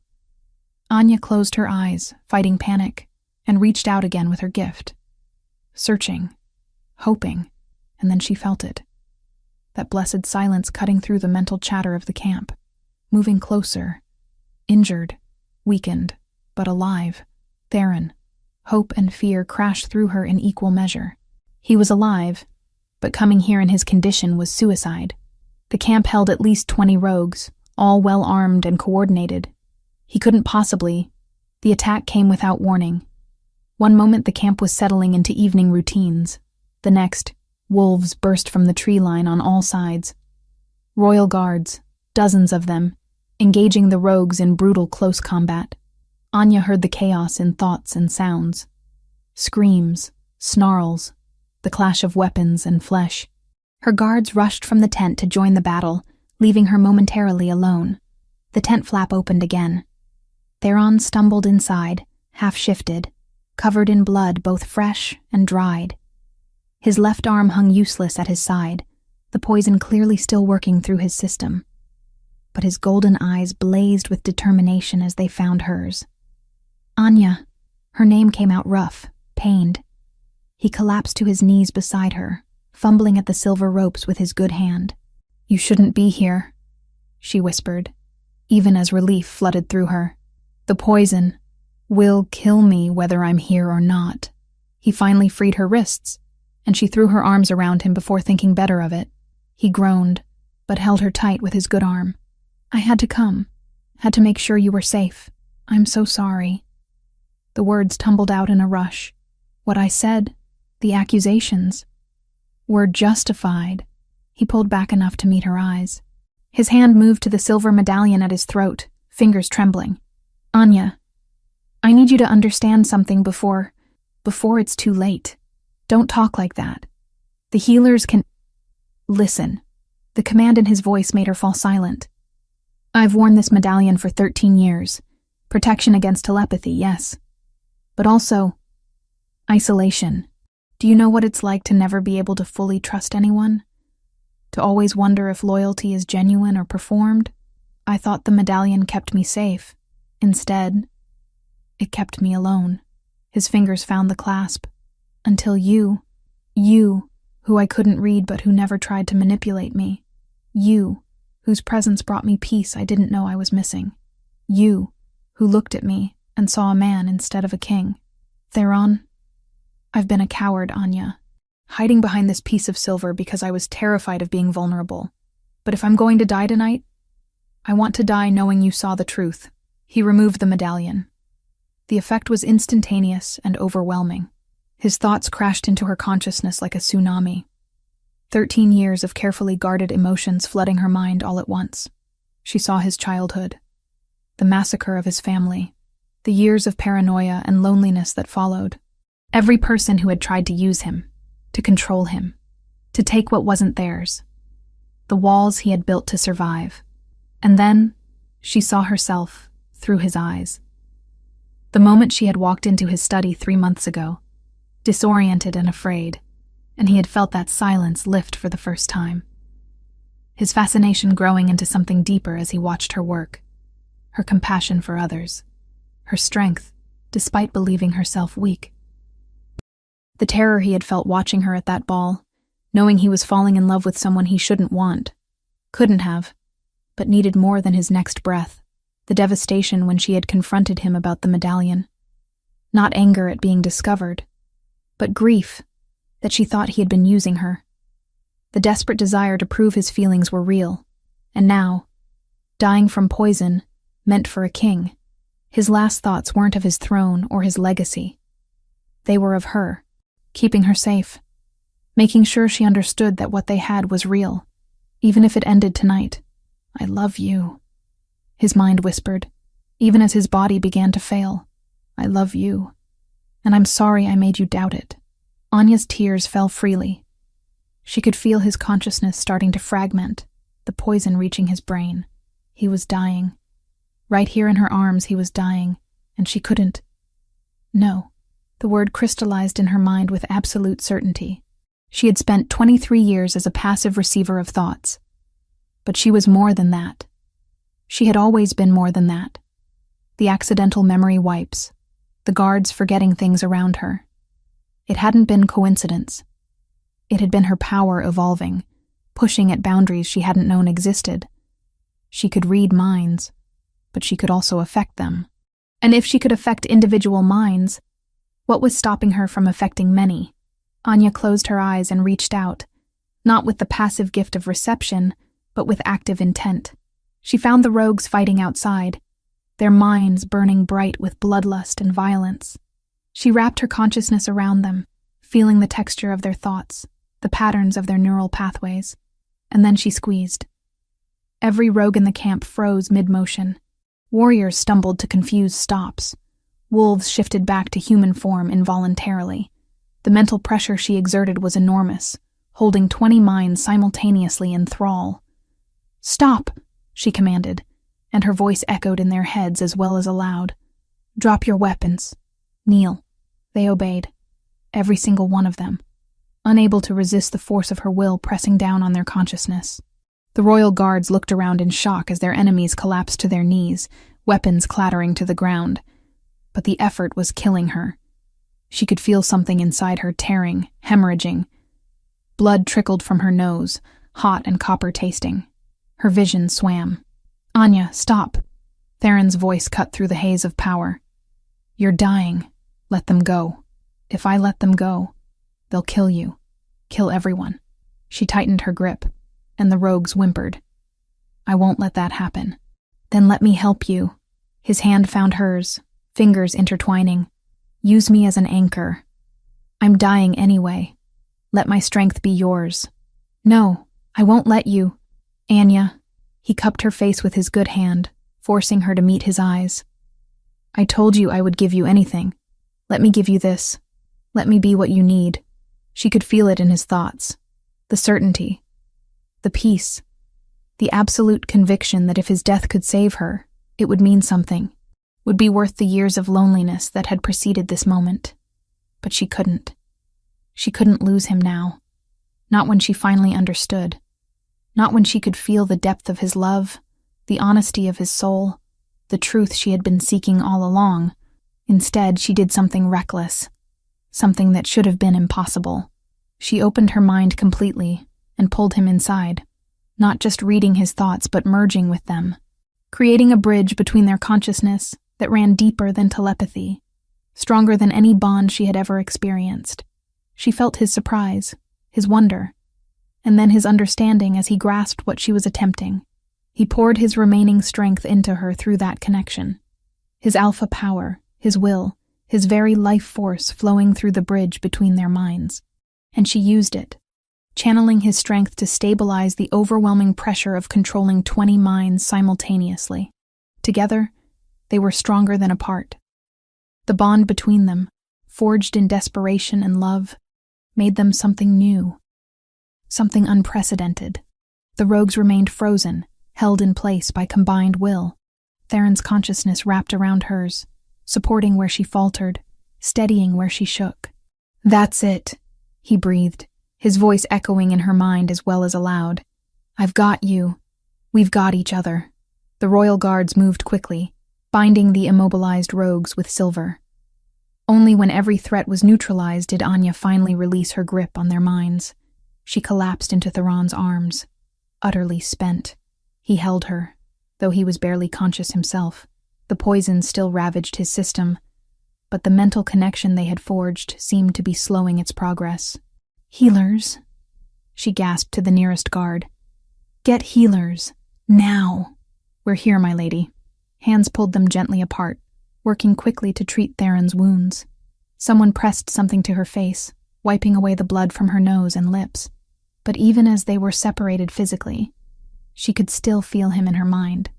Anya closed her eyes, fighting panic, and reached out again with her gift. Searching, hoping, and then she felt it. That blessed silence cutting through the mental chatter of the camp, moving closer, injured, weakened, but alive. Theron. Hope and fear crashed through her in equal measure. He was alive, but coming here in his condition was suicide. The camp held at least 20 rogues, all well armed and coordinated. He couldn't possibly. The attack came without warning. One moment the camp was settling into evening routines. The next, wolves burst from the tree line on all sides. Royal guards, dozens of them, engaging the rogues in brutal close combat. Anya heard the chaos in thoughts and sounds. Screams, snarls, the clash of weapons and flesh. Her guards rushed from the tent to join the battle, leaving her momentarily alone. The tent flap opened again. Theron stumbled inside, half-shifted, covered in blood both fresh and dried. His left arm hung useless at his side, the poison clearly still working through his system. But his golden eyes blazed with determination as they found hers. Anya. Her name came out rough, pained. He collapsed to his knees beside her, fumbling at the silver ropes with his good hand. You shouldn't be here, she whispered, even as relief flooded through her. The poison will kill me whether I'm here or not. He finally freed her wrists, and she threw her arms around him before thinking better of it. He groaned, but held her tight with his good arm. I had to come, had to make sure you were safe. I'm so sorry. The words tumbled out in a rush. What I said, the accusations, were justified. He pulled back enough to meet her eyes. His hand moved to the silver medallion at his throat, fingers trembling. Anya, I need you to understand something before it's too late. Don't talk like that. The healers can... Listen. The command in his voice made her fall silent. I've worn this medallion for 13 years. Protection against telepathy, yes. But also, isolation. Do you know what it's like to never be able to fully trust anyone? To always wonder if loyalty is genuine or performed? I thought the medallion kept me safe. Instead, it kept me alone. His fingers found the clasp. Until you, who I couldn't read but who never tried to manipulate me. You, whose presence brought me peace I didn't know I was missing. You, who looked at me and saw a man instead of a king. Theron, I've been a coward, Anya, hiding behind this piece of silver because I was terrified of being vulnerable. But if I'm going to die tonight, I want to die knowing you saw the truth. He removed the medallion. The effect was instantaneous and overwhelming. His thoughts crashed into her consciousness like a tsunami. 13 years of carefully guarded emotions flooding her mind all at once. She saw his childhood, the massacre of his family, the years of paranoia and loneliness that followed. Every person who had tried to use him, to control him, to take what wasn't theirs. The walls he had built to survive. And then she saw herself through his eyes. The moment she had walked into his study 3 months ago, disoriented and afraid, and he had felt that silence lift for the first time. His fascination growing into something deeper as he watched her work, her compassion for others, her strength, despite believing herself weak. The terror he had felt watching her at that ball, knowing he was falling in love with someone he shouldn't want, couldn't have, but needed more than his next breath, the devastation when she had confronted him about the medallion. Not anger at being discovered, but grief that she thought he had been using her. The desperate desire to prove his feelings were real, and now, dying from poison, meant for a king, his last thoughts weren't of his throne or his legacy. They were of her, keeping her safe, making sure she understood that what they had was real, even if it ended tonight. "I love you," his mind whispered, even as his body began to fail. "I love you, and I'm sorry I made you doubt it." Anya's tears fell freely. She could feel his consciousness starting to fragment, the poison reaching his brain. He was dying. Right here in her arms he was dying, and she couldn't. No. The word crystallized in her mind with absolute certainty. She had spent 23 years as a passive receiver of thoughts. But she was more than that. She had always been more than that. The accidental memory wipes, the guards forgetting things around her. It hadn't been coincidence. It had been her power evolving, pushing at boundaries she hadn't known existed. She could read minds, but she could also affect them. And if she could affect individual minds, what was stopping her from affecting many? Anya closed her eyes and reached out, not with the passive gift of reception, but with active intent. She found the rogues fighting outside, their minds burning bright with bloodlust and violence. She wrapped her consciousness around them, feeling the texture of their thoughts, the patterns of their neural pathways, and then she squeezed. Every rogue in the camp froze mid-motion. Warriors stumbled to confused stops. Wolves shifted back to human form involuntarily. The mental pressure she exerted was enormous, holding 20 minds simultaneously in thrall. "Stop," she commanded, and her voice echoed in their heads as well as aloud. "Drop your weapons. Kneel." They obeyed, every single one of them, unable to resist the force of her will pressing down on their consciousness. The royal guards looked around in shock as their enemies collapsed to their knees, weapons clattering to the ground. But the effort was killing her. She could feel something inside her tearing, hemorrhaging. Blood trickled from her nose, hot and copper-tasting. Her vision swam. "Anya, stop." Theron's voice cut through the haze of power. "You're dying. Let them go. If I let them go, they'll kill you. Kill everyone." She tightened her grip, and the rogues whimpered. "I won't let that happen." "Then let me help you." His hand found hers, fingers intertwining. "Use me as an anchor. I'm dying anyway. Let my strength be yours." "No, I won't let you." "Anya." He cupped her face with his good hand, forcing her to meet his eyes. "I told you I would give you anything. Let me give you this. Let me be what you need." She could feel it in his thoughts. The certainty. The peace. The absolute conviction that if his death could save her, it would mean something, would be worth the years of loneliness that had preceded this moment. But she couldn't. She couldn't lose him now. Not when she finally understood. Not when she could feel the depth of his love, the honesty of his soul, the truth she had been seeking all along. Instead, she did something reckless, something that should have been impossible. She opened her mind completely and pulled him inside, not just reading his thoughts but merging with them, creating a bridge between their consciousness that ran deeper than telepathy, stronger than any bond she had ever experienced. She felt his surprise, his wonder, and then his understanding as he grasped what she was attempting. He poured his remaining strength into her through that connection. His alpha power, his will, his very life force flowing through the bridge between their minds. And she used it, channeling his strength to stabilize the overwhelming pressure of controlling 20 minds simultaneously. Together, they were stronger than apart. The bond between them, forged in desperation and love, made them something new, something unprecedented. The rogues remained frozen, held in place by combined will. Theron's consciousness wrapped around hers, supporting where she faltered, steadying where she shook. "That's it," he breathed, his voice echoing in her mind as well as aloud. "I've got you. We've got each other." The royal guards moved quickly, binding the immobilized rogues with silver. Only when every threat was neutralized did Anya finally release her grip on their minds. She collapsed into Theron's arms, utterly spent. He held her, though he was barely conscious himself. The poison still ravaged his system, but the mental connection they had forged seemed to be slowing its progress. "Healers," she gasped to the nearest guard. "Get healers, now." "We're here, my lady." Hands pulled them gently apart, working quickly to treat Theron's wounds. Someone pressed something to her face, wiping away the blood from her nose and lips. But even as they were separated physically, she could still feel him in her mind.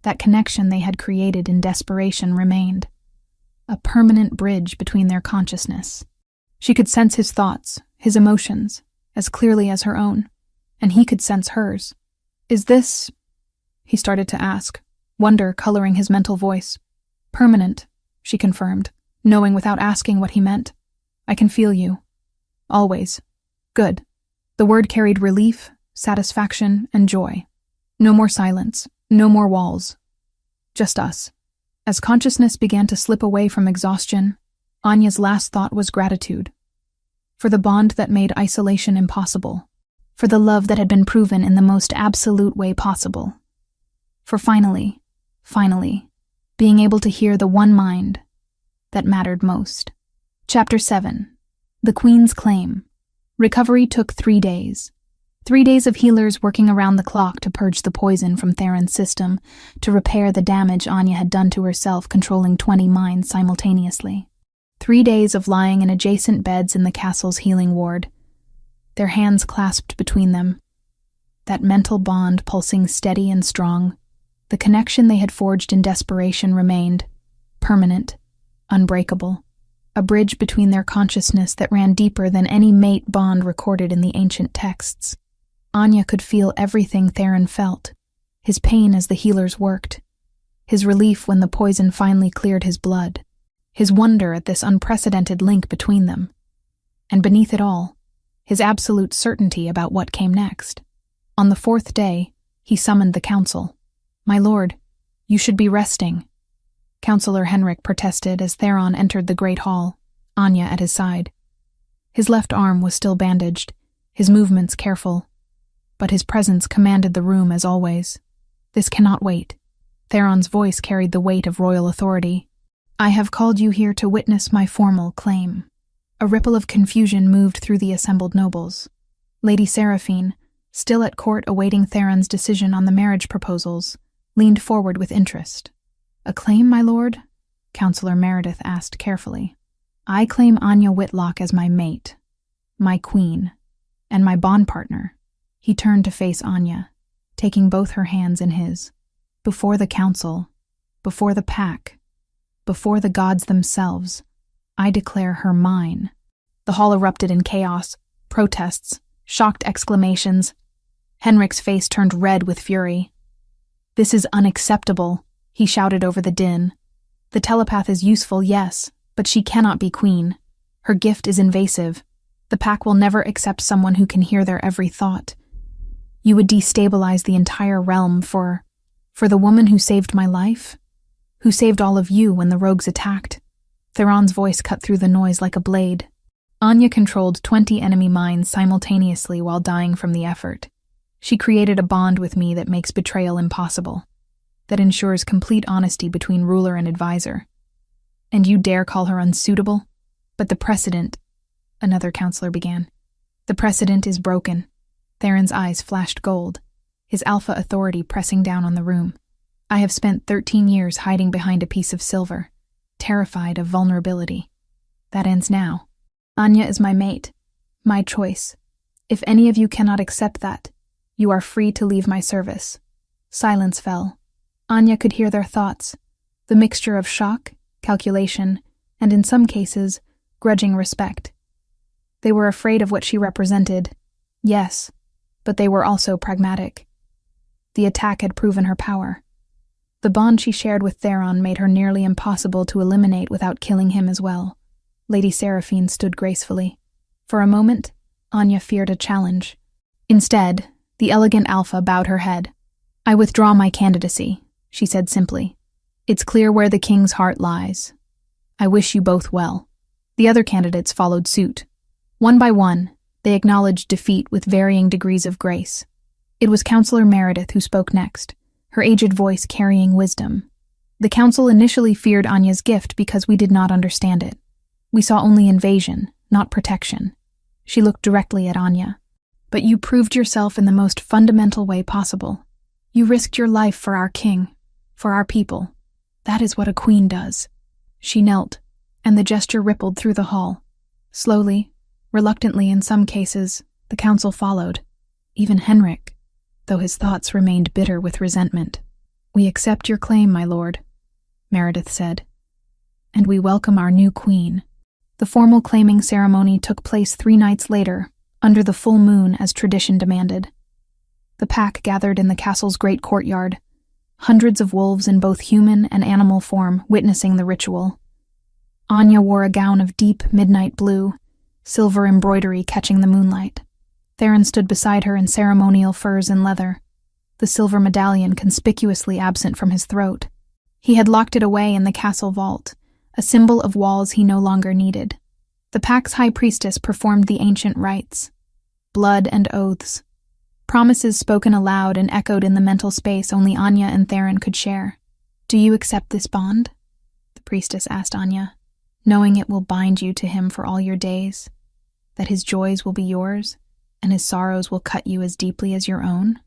That connection they had created in desperation remained, a permanent bridge between their consciousness. She could sense his thoughts, his emotions, as clearly as her own, and he could sense hers. "Is this," he started to ask, wonder coloring his mental voice. "Permanent," she confirmed, knowing without asking what he meant. "I can feel you. Always. Good." The word carried relief, satisfaction, and joy. No more silence, no more walls. Just us. As consciousness began to slip away from exhaustion, Anya's last thought was gratitude. For the bond that made isolation impossible. For the love that had been proven in the most absolute way possible. For finally, being able to hear the one mind that mattered most. Chapter 7. The Queen's Claim. Recovery took 3 days. 3 days of healers working around the clock to purge the poison from Theron's system, to repair the damage Anya had done to herself controlling 20 minds simultaneously. 3 days of lying in adjacent beds in the castle's healing ward, their hands clasped between them, that mental bond pulsing steady and strong. The connection they had forged in desperation remained, permanent, unbreakable, a bridge between their consciousness that ran deeper than any mate bond recorded in the ancient texts. Anya could feel everything Theron felt, his pain as the healers worked, his relief when the poison finally cleared his blood, his wonder at this unprecedented link between them, and beneath it all, his absolute certainty about what came next. On the 4th day, he summoned the council. "My lord, you should be resting," Councillor Henrik protested as Theron entered the great hall, Anya at his side. His left arm was still bandaged, his movements careful, but his presence commanded the room as always. "This cannot wait." Theron's voice carried the weight of royal authority. "I have called you here to witness my formal claim." A ripple of confusion moved through the assembled nobles. Lady Seraphine, still at court awaiting Theron's decision on the marriage proposals, leaned forward with interest. "A claim, my lord?" Councillor Meredith asked carefully. "I claim Anya Whitlock as my mate, my queen, and my bond partner." He turned to face Anya, taking both her hands in his. "Before the council, before the pack, before the gods themselves, I declare her mine." The hall erupted in chaos, protests, shocked exclamations. Henrik's face turned red with fury. "This is unacceptable," he shouted over the din. "The telepath is useful, yes, but she cannot be queen. Her gift is invasive. The pack will never accept someone who can hear their every thought. You would destabilize the entire realm for the woman who saved my life? Who saved all of you when the rogues attacked?" Theron's voice cut through the noise like a blade. Anya controlled 20 enemy minds simultaneously while dying from the effort. She created a bond with me that makes betrayal impossible, that ensures complete honesty between ruler and advisor. "And you dare call her unsuitable? But the precedent," another counselor began. "The precedent is broken." Theron's eyes flashed gold, his alpha authority pressing down on the room. "I have spent 13 years hiding behind a piece of silver, terrified of vulnerability. That ends now. Anya is my mate, my choice. If any of you cannot accept that, you are free to leave my service." Silence fell. Anya could hear their thoughts, the mixture of shock, calculation, and in some cases, grudging respect. They were afraid of what she represented, yes, but they were also pragmatic. The attack had proven her power. The bond she shared with Theron made her nearly impossible to eliminate without killing him as well. Lady Seraphine stood gracefully. For a moment, Anya feared a challenge. Instead, the elegant Alpha bowed her head. "I withdraw my candidacy," she said simply. "It's clear where the king's heart lies. I wish you both well." The other candidates followed suit. One by one, they acknowledged defeat with varying degrees of grace. It was Councillor Meredith who spoke next, her aged voice carrying wisdom. "The council initially feared Anya's gift because we did not understand it. We saw only invasion, not protection." She looked directly at Anya. "But you proved yourself in the most fundamental way possible. You risked your life for our king, for our people. That is what a queen does." She knelt, and the gesture rippled through the hall. Slowly, reluctantly in some cases, the council followed. Even Henrik, though his thoughts remained bitter with resentment. "We accept your claim, my lord," Meredith said, "and we welcome our new queen." The formal claiming ceremony took place 3 nights later, under the full moon as tradition demanded. The pack gathered in the castle's great courtyard, hundreds of wolves in both human and animal form witnessing the ritual. Anya wore a gown of deep midnight blue, silver embroidery catching the moonlight. Theron stood beside her in ceremonial furs and leather, the silver medallion conspicuously absent from his throat. He had locked it away in the castle vault, a symbol of walls he no longer needed. The pack's high priestess performed the ancient rites. Blood and oaths. Promises spoken aloud and echoed in the mental space only Anya and Theron could share. "Do you accept this bond?" the priestess asked Anya, "knowing it will bind you to him for all your days? That his joys will be yours, and his sorrows will cut you as deeply as your own?"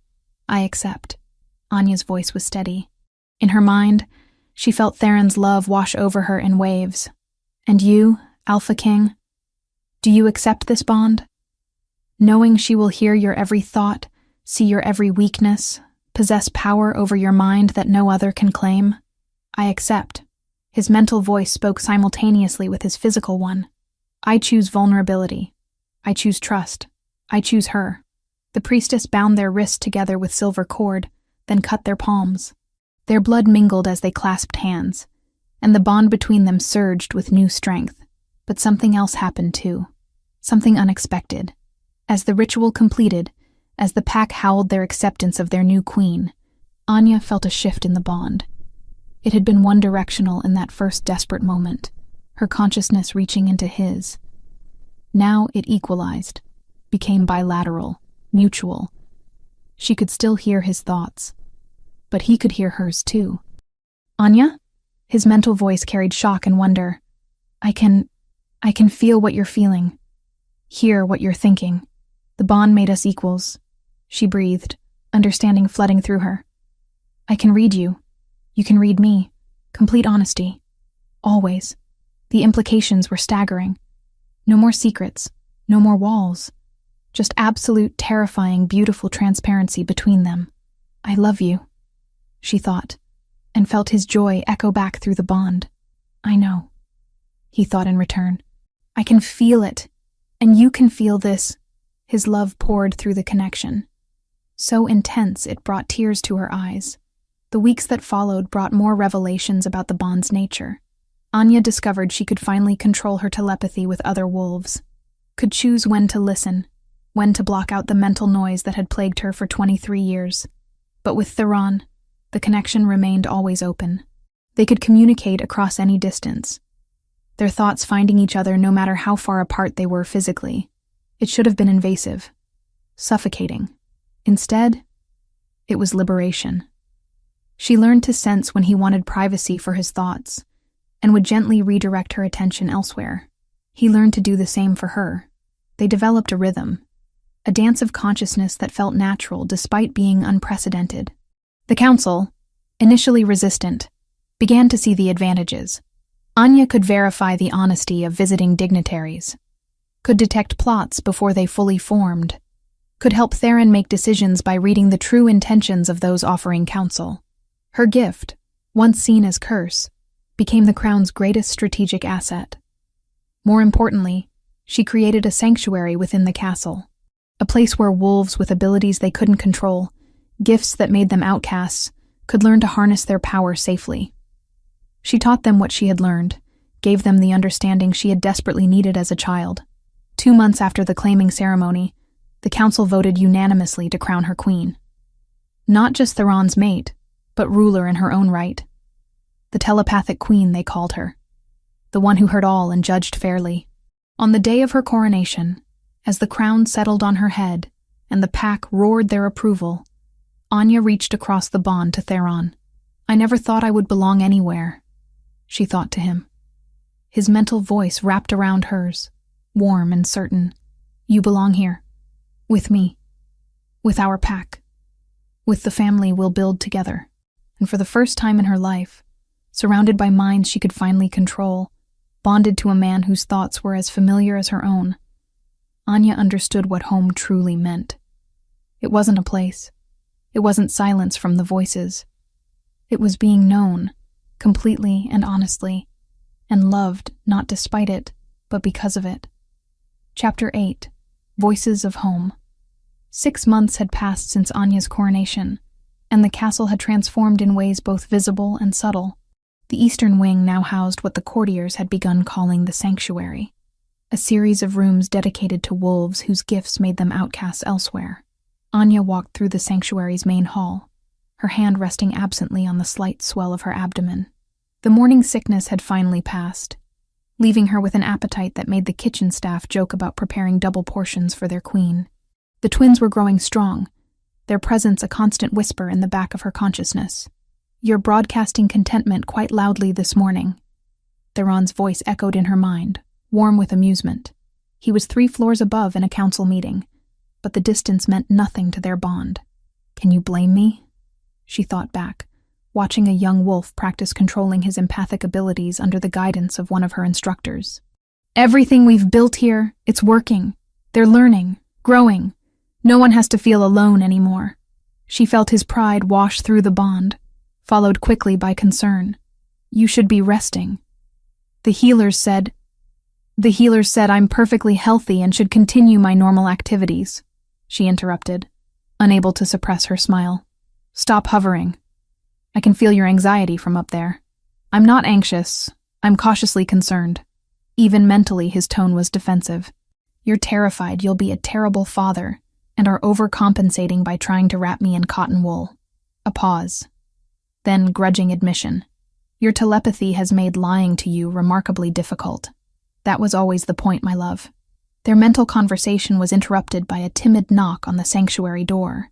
"I accept." Anya's voice was steady. In her mind, she felt Theron's love wash over her in waves. "And you, Alpha King, do you accept this bond? Knowing she will hear your every thought, see your every weakness, possess power over your mind that no other can claim?" "I accept." His mental voice spoke simultaneously with his physical one. "I choose vulnerability. I choose trust. I choose her." The priestess bound their wrists together with silver cord, then cut their palms. Their blood mingled as they clasped hands, and the bond between them surged with new strength. But something else happened too. Something unexpected. As the ritual completed, as the pack howled their acceptance of their new queen, Anya felt a shift in the bond. It had been one-directional in that first desperate moment, her consciousness reaching into his. Now it equalized, became bilateral, mutual. She could still hear his thoughts, but he could hear hers too. "Anya?" His mental voice carried shock and wonder. I can feel what you're feeling, hear what you're thinking. The bond made us equals," she breathed, understanding flooding through her. "I can read you. You can read me. Complete honesty. Always." The implications were staggering. No more secrets, no more walls. Just absolute, terrifying, beautiful transparency between them. "I love you," she thought, and felt his joy echo back through the bond. "I know," he thought in return. "I can feel it, and you can feel this." His love poured through the connection. So intense it brought tears to her eyes. The weeks that followed brought more revelations about the bond's nature. Anya discovered she could finally control her telepathy with other wolves, could choose when to listen, when to block out the mental noise that had plagued her for 23 years. But with Theron, the connection remained always open. They could communicate across any distance, their thoughts finding each other no matter how far apart they were physically. It should have been invasive, suffocating. Instead, it was liberation. She learned to sense when he wanted privacy for his thoughts, and would gently redirect her attention elsewhere. He learned to do the same for her. They developed a rhythm, a dance of consciousness that felt natural despite being unprecedented. The council, initially resistant, began to see the advantages. Anya could verify the honesty of visiting dignitaries, could detect plots before they fully formed, could help Theron make decisions by reading the true intentions of those offering counsel. Her gift, once seen as curse, became the crown's greatest strategic asset. More importantly, she created a sanctuary within the castle, a place where wolves with abilities they couldn't control, gifts that made them outcasts, could learn to harness their power safely. She taught them what she had learned, gave them the understanding she had desperately needed as a child. 2 months after the claiming ceremony, the council voted unanimously to crown her queen. Not just Theron's mate, but ruler in her own right. The telepathic queen, they called her. The one who heard all and judged fairly. On the day of her coronation, as the crown settled on her head and the pack roared their approval, Anya reached across the bond to Theron. "I never thought I would belong anywhere," she thought to him. His mental voice wrapped around hers, warm and certain. "You belong here. With me. With our pack. With the family we'll build together." And for the first time in her life, surrounded by minds she could finally control, bonded to a man whose thoughts were as familiar as her own, Anya understood what home truly meant. It wasn't a place. It wasn't silence from the voices. It was being known, completely and honestly, and loved not despite it, but because of it. Chapter 8. Voices of Home. 6 months had passed since Anya's coronation, and the castle had transformed in ways both visible and subtle. The eastern wing now housed what the courtiers had begun calling the sanctuary, a series of rooms dedicated to wolves whose gifts made them outcasts elsewhere. Anya walked through the sanctuary's main hall, her hand resting absently on the slight swell of her abdomen. The morning sickness had finally passed, leaving her with an appetite that made the kitchen staff joke about preparing double portions for their queen. The twins were growing strong, their presence a constant whisper in the back of her consciousness. "You're broadcasting contentment quite loudly this morning." Theron's voice echoed in her mind, warm with amusement. He was 3 floors above in a council meeting, but the distance meant nothing to their bond. "Can you blame me?" she thought back, watching a young wolf practice controlling his empathic abilities under the guidance of one of her instructors. "Everything we've built here, it's working. They're learning, growing. No one has to feel alone anymore." She felt his pride wash through the bond, followed quickly by concern. "You should be resting." The healers said I'm perfectly healthy and should continue my normal activities," she interrupted, unable to suppress her smile. "Stop hovering. I can feel your anxiety from up there." "I'm not anxious. I'm cautiously concerned." Even mentally, his tone was defensive. "You're terrified you'll be a terrible father and are overcompensating by trying to wrap me in cotton wool." A pause. Then grudging admission. "Your telepathy has made lying to you remarkably difficult." "That was always the point, my love." Their mental conversation was interrupted by a timid knock on the sanctuary door.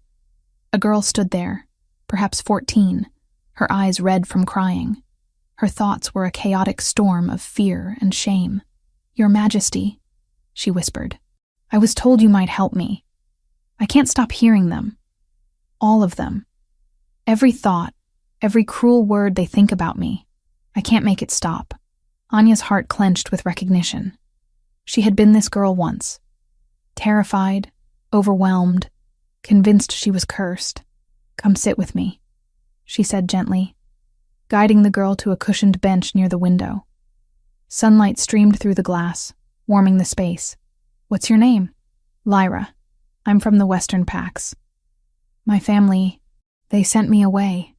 A girl stood there, perhaps 14, her eyes red from crying. Her thoughts were a chaotic storm of fear and shame. "Your Majesty," she whispered, "I was told you might help me. I can't stop hearing them. All of them. Every thought, every cruel word they think about me. I can't make it stop." Anya's heart clenched with recognition. She had been this girl once. Terrified, overwhelmed, convinced she was cursed. "Come sit with me," she said gently, guiding the girl to a cushioned bench near the window. Sunlight streamed through the glass, warming the space. "What's your name?" "Lyra. I'm from the Western Packs. My family, they sent me away.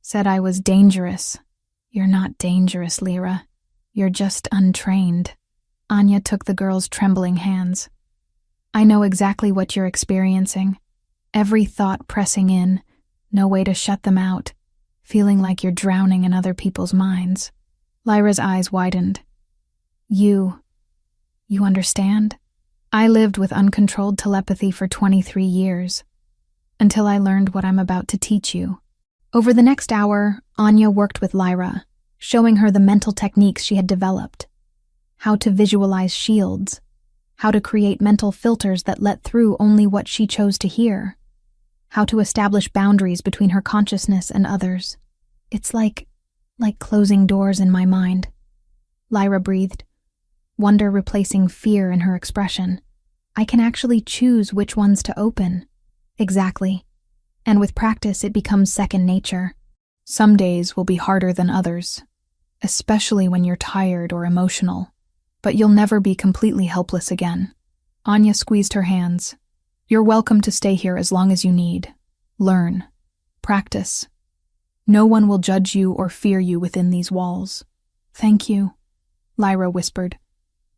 Said I was dangerous." "You're not dangerous, Lyra. You're just untrained." Anya took the girl's trembling hands. "I know exactly what you're experiencing. Every thought pressing in, no way to shut them out, feeling like you're drowning in other people's minds." Lyra's eyes widened. You understand? I lived with uncontrolled telepathy for 23 years, until I learned what I'm about to teach you." Over the next hour, Anya worked with Lyra, showing her the mental techniques she had developed. How to visualize shields, how to create mental filters that let through only what she chose to hear, how to establish boundaries between her consciousness and others. "It's like closing doors in my mind," Lyra breathed, wonder replacing fear in her expression. "I can actually choose which ones to open." "Exactly. And with practice, it becomes second nature. Some days will be harder than others, especially when you're tired or emotional, but you'll never be completely helpless again." Anya squeezed her hands. "You're welcome to stay here as long as you need. Learn. Practice. No one will judge you or fear you within these walls. Thank you, Lyra whispered,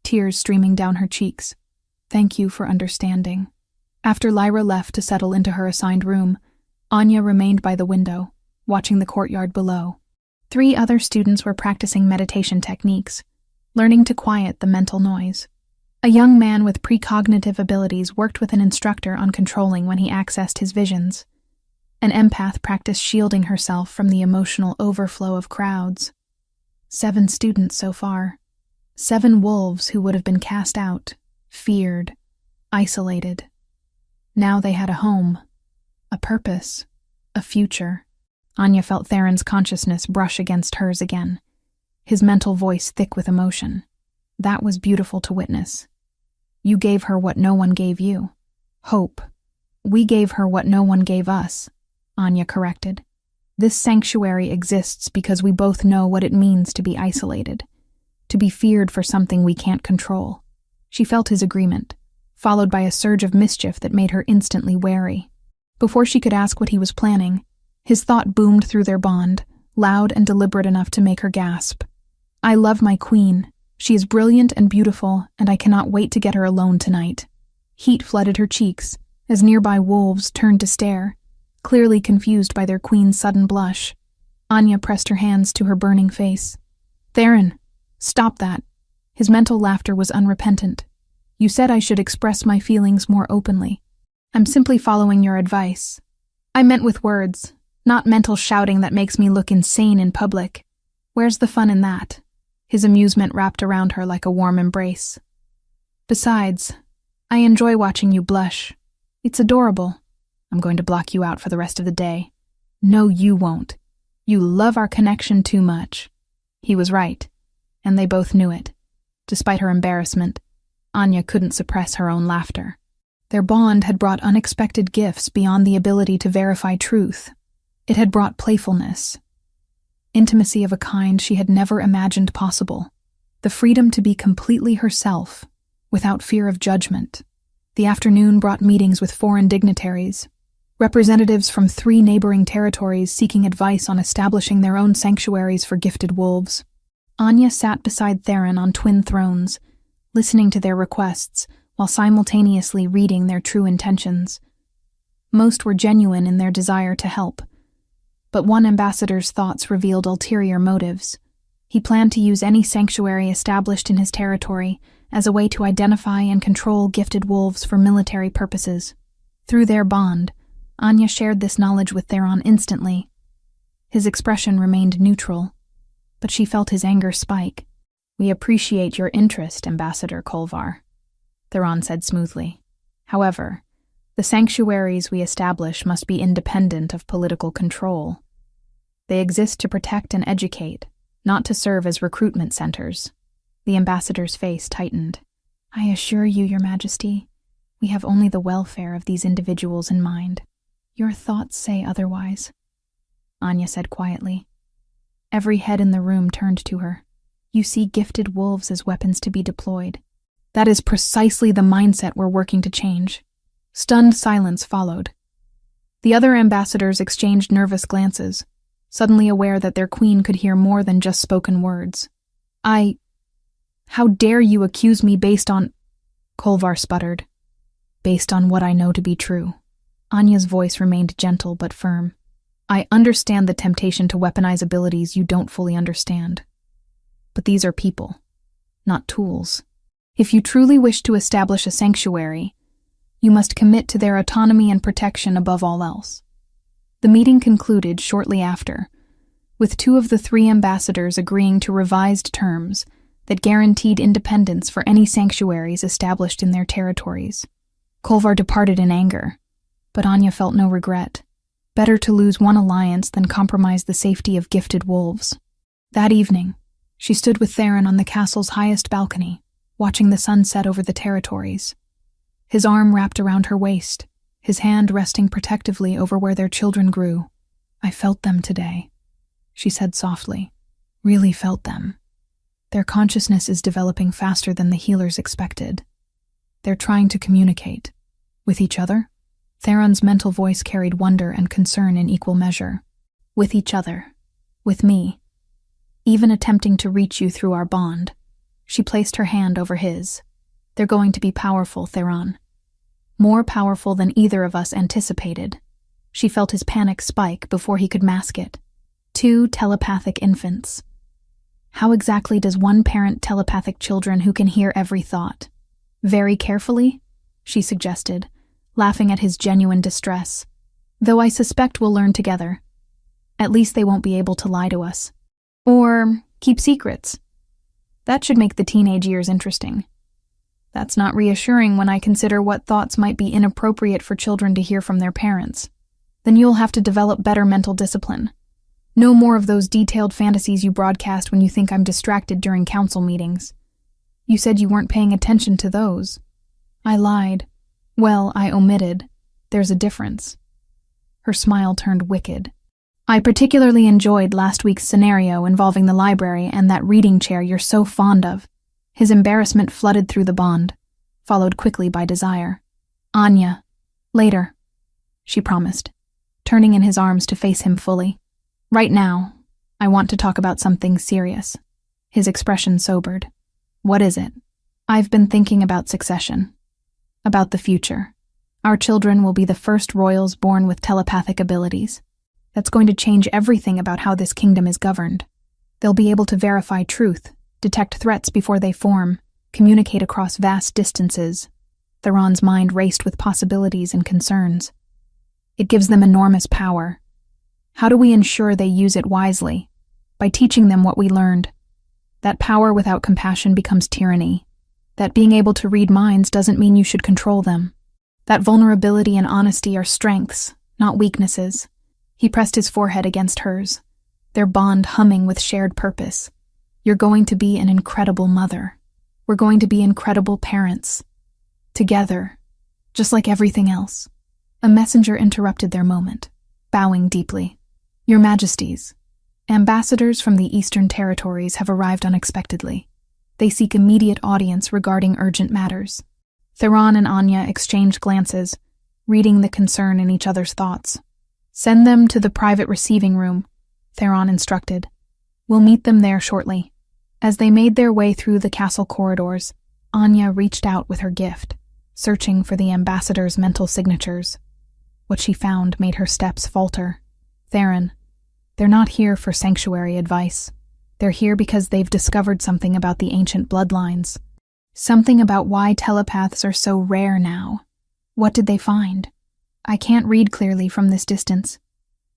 tears streaming down her cheeks. Thank you for understanding. After Lyra left to settle into her assigned room, Anya remained by the window, watching the courtyard below. 3 other students were practicing meditation techniques, learning to quiet the mental noise. A young man with precognitive abilities worked with an instructor on controlling when he accessed his visions. An empath practiced shielding herself from the emotional overflow of crowds. 7 students so far. 7 wolves who would have been cast out, feared, isolated. Now they had a home, a purpose, a future. Anya felt Theron's consciousness brush against hers again, his mental voice thick with emotion. That was beautiful to witness. You gave her what no one gave you. Hope. We gave her what no one gave us, Anya corrected. This sanctuary exists because we both know what it means to be isolated, to be feared for something we can't control. She felt his agreement, followed by a surge of mischief that made her instantly wary. Before she could ask what he was planning, his thought boomed through their bond, loud and deliberate enough to make her gasp. I love my queen. She is brilliant and beautiful, and I cannot wait to get her alone tonight. Heat flooded her cheeks as nearby wolves turned to stare, clearly confused by their queen's sudden blush. Anya pressed her hands to her burning face. Theron, stop that. His mental laughter was unrepentant. You said I should express my feelings more openly. I'm simply following your advice. I meant with words, not mental shouting that makes me look insane in public. Where's the fun in that? His amusement wrapped around her like a warm embrace. Besides, I enjoy watching you blush. It's adorable. I'm going to block you out for the rest of the day. No, you won't. You love our connection too much. He was right, and they both knew it. Despite her embarrassment, Anya couldn't suppress her own laughter. Their bond had brought unexpected gifts beyond the ability to verify truth. It had brought playfulness, intimacy of a kind she had never imagined possible, the freedom to be completely herself, without fear of judgment. The afternoon brought meetings with foreign dignitaries, representatives from 3 neighboring territories seeking advice on establishing their own sanctuaries for gifted wolves. Anya sat beside Theron on twin thrones, listening to their requests while simultaneously reading their true intentions. Most were genuine in their desire to help, but one ambassador's thoughts revealed ulterior motives. He planned to use any sanctuary established in his territory as a way to identify and control gifted wolves for military purposes. Through their bond, Anya shared this knowledge with Theron instantly. His expression remained neutral, but she felt his anger spike. We appreciate your interest, Ambassador Kolvar, Theron said smoothly. However, the sanctuaries we establish must be independent of political control. They exist to protect and educate, not to serve as recruitment centers. The ambassador's face tightened. I assure you, Your Majesty, we have only the welfare of these individuals in mind. Your thoughts say otherwise, Anya said quietly. Every head in the room turned to her. You see gifted wolves as weapons to be deployed. That is precisely the mindset we're working to change. Stunned silence followed. The other ambassadors exchanged nervous glances, suddenly aware that their queen could hear more than just spoken words. How dare you accuse me based on... Kolvar sputtered. Based on what I know to be true. Anya's voice remained gentle but firm. I understand the temptation to weaponize abilities you don't fully understand. But these are people, not tools. If you truly wish to establish a sanctuary, you must commit to their autonomy and protection above all else. The meeting concluded shortly after, with 2 of the 3 ambassadors agreeing to revised terms that guaranteed independence for any sanctuaries established in their territories. Kolvar departed in anger, but Anya felt no regret. Better to lose one alliance than compromise the safety of gifted wolves. That evening, she stood with Theron on the castle's highest balcony, watching the sun set over the territories. His arm wrapped around her waist, his hand resting protectively over where their children grew. I felt them today, she said softly. Really felt them. Their consciousness is developing faster than the healers expected. They're trying to communicate. With each other? Theron's mental voice carried wonder and concern in equal measure. with each other, with me, even attempting to reach you through our bond. She placed her hand over his. They're going to be powerful, Theron. More powerful than either of us anticipated. She felt his panic spike before he could mask it. 2 telepathic infants. How exactly does one parent telepathic children who can hear every thought? Very carefully, she suggested, laughing at his genuine distress. Though I suspect we'll learn together. At least they won't be able to lie to us. Or keep secrets. That should make the teenage years interesting. That's not reassuring when I consider what thoughts might be inappropriate for children to hear from their parents. Then you'll have to develop better mental discipline. No more of those detailed fantasies you broadcast when you think I'm distracted during council meetings. You said you weren't paying attention to those. I lied. Well, I omitted. There's a difference. Her smile turned wicked. I particularly enjoyed last week's scenario involving the library and that reading chair you're so fond of. His embarrassment flooded through the bond, followed quickly by desire. Anya. Later, she promised, turning in his arms to face him fully. Right now, I want to talk about something serious. His expression sobered. What is it? I've been thinking about succession. About the future. Our children will be the first royals born with telepathic abilities. That's going to change everything about how this kingdom is governed. They'll be able to verify truth, detect threats before they form, communicate across vast distances. Theron's mind raced with possibilities and concerns. It gives them enormous power. How do we ensure they use it wisely? By teaching them what we learned. That power without compassion becomes tyranny. That being able to read minds doesn't mean you should control them. That vulnerability and honesty are strengths, not weaknesses. He pressed his forehead against hers, their bond humming with shared purpose. You're going to be an incredible mother. We're going to be incredible parents. Together, just like everything else. A messenger interrupted their moment, bowing deeply. Your Majesties, ambassadors from the Eastern Territories have arrived unexpectedly. They seek immediate audience regarding urgent matters. Theron and Anya exchanged glances, reading the concern in each other's thoughts. Send them to the private receiving room, Theron instructed. We'll meet them there shortly. As they made their way through the castle corridors, Anya reached out with her gift, searching for the ambassadors' mental signatures. What she found made her steps falter. Theron, they're not here for sanctuary advice. They're here because they've discovered something about the ancient bloodlines. Something about why telepaths are so rare now. What did they find? I can't read clearly from this distance,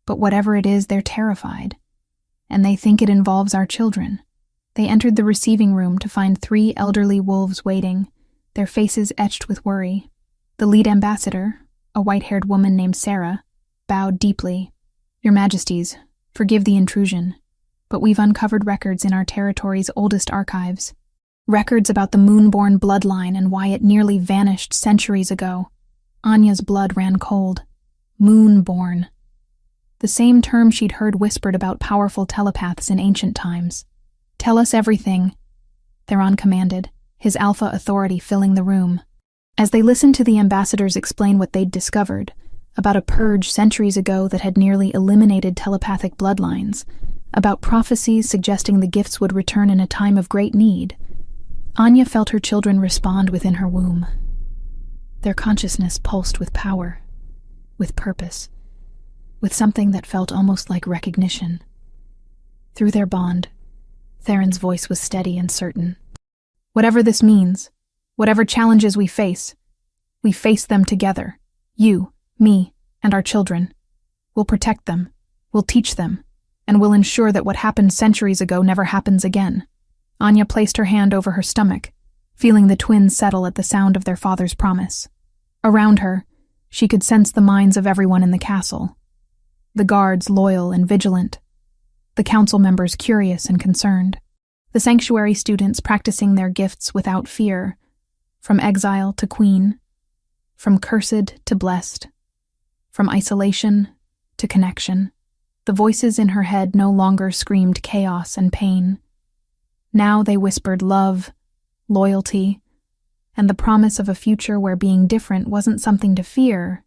but whatever it is, they're terrified. And they think it involves our children. They entered the receiving room to find 3 elderly wolves waiting, their faces etched with worry. The lead ambassador, a white-haired woman named Sarah, bowed deeply. Your Majesties, forgive the intrusion, but we've uncovered records in our territory's oldest archives. Records about the Moonborn bloodline and why it nearly vanished centuries ago. Anya's blood ran cold. Moonborn. The same term she'd heard whispered about powerful telepaths in ancient times. Tell us everything, Theron commanded, his alpha authority filling the room. As they listened to the ambassadors explain what they'd discovered, about a purge centuries ago that had nearly eliminated telepathic bloodlines, about prophecies suggesting the gifts would return in a time of great need, Anya felt her children respond within her womb. Their consciousness pulsed with power, with purpose, with something that felt almost like recognition. Through their bond, Theron's voice was steady and certain. Whatever this means, whatever challenges we face them together. You, me, and our children. We'll protect them, we'll teach them, and we'll ensure that what happened centuries ago never happens again. Anya placed her hand over her stomach, feeling the twins settle at the sound of their father's promise. Around her, she could sense the minds of everyone in the castle. The guards loyal and vigilant. The council members curious and concerned. The sanctuary students practicing their gifts without fear, from exile to queen, from cursed to blessed, from isolation to connection. The voices in her head no longer screamed chaos and pain. Now they whispered love, loyalty, and the promise of a future where being different wasn't something to fear,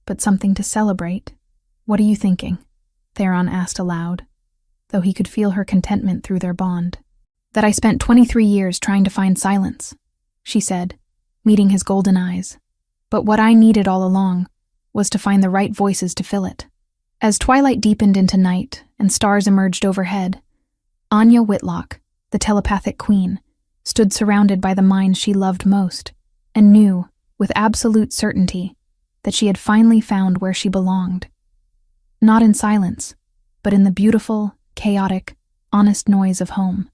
but something to celebrate. What are you thinking? Theron asked aloud, though he could feel her contentment through their bond. That I spent 23 years trying to find silence, she said, meeting his golden eyes. But what I needed all along was to find the right voices to fill it. As twilight deepened into night and stars emerged overhead, Anya Whitlock, the telepathic queen, stood surrounded by the minds she loved most, and knew, with absolute certainty, that she had finally found where she belonged. Not in silence, but in the beautiful, chaotic, honest noise of home.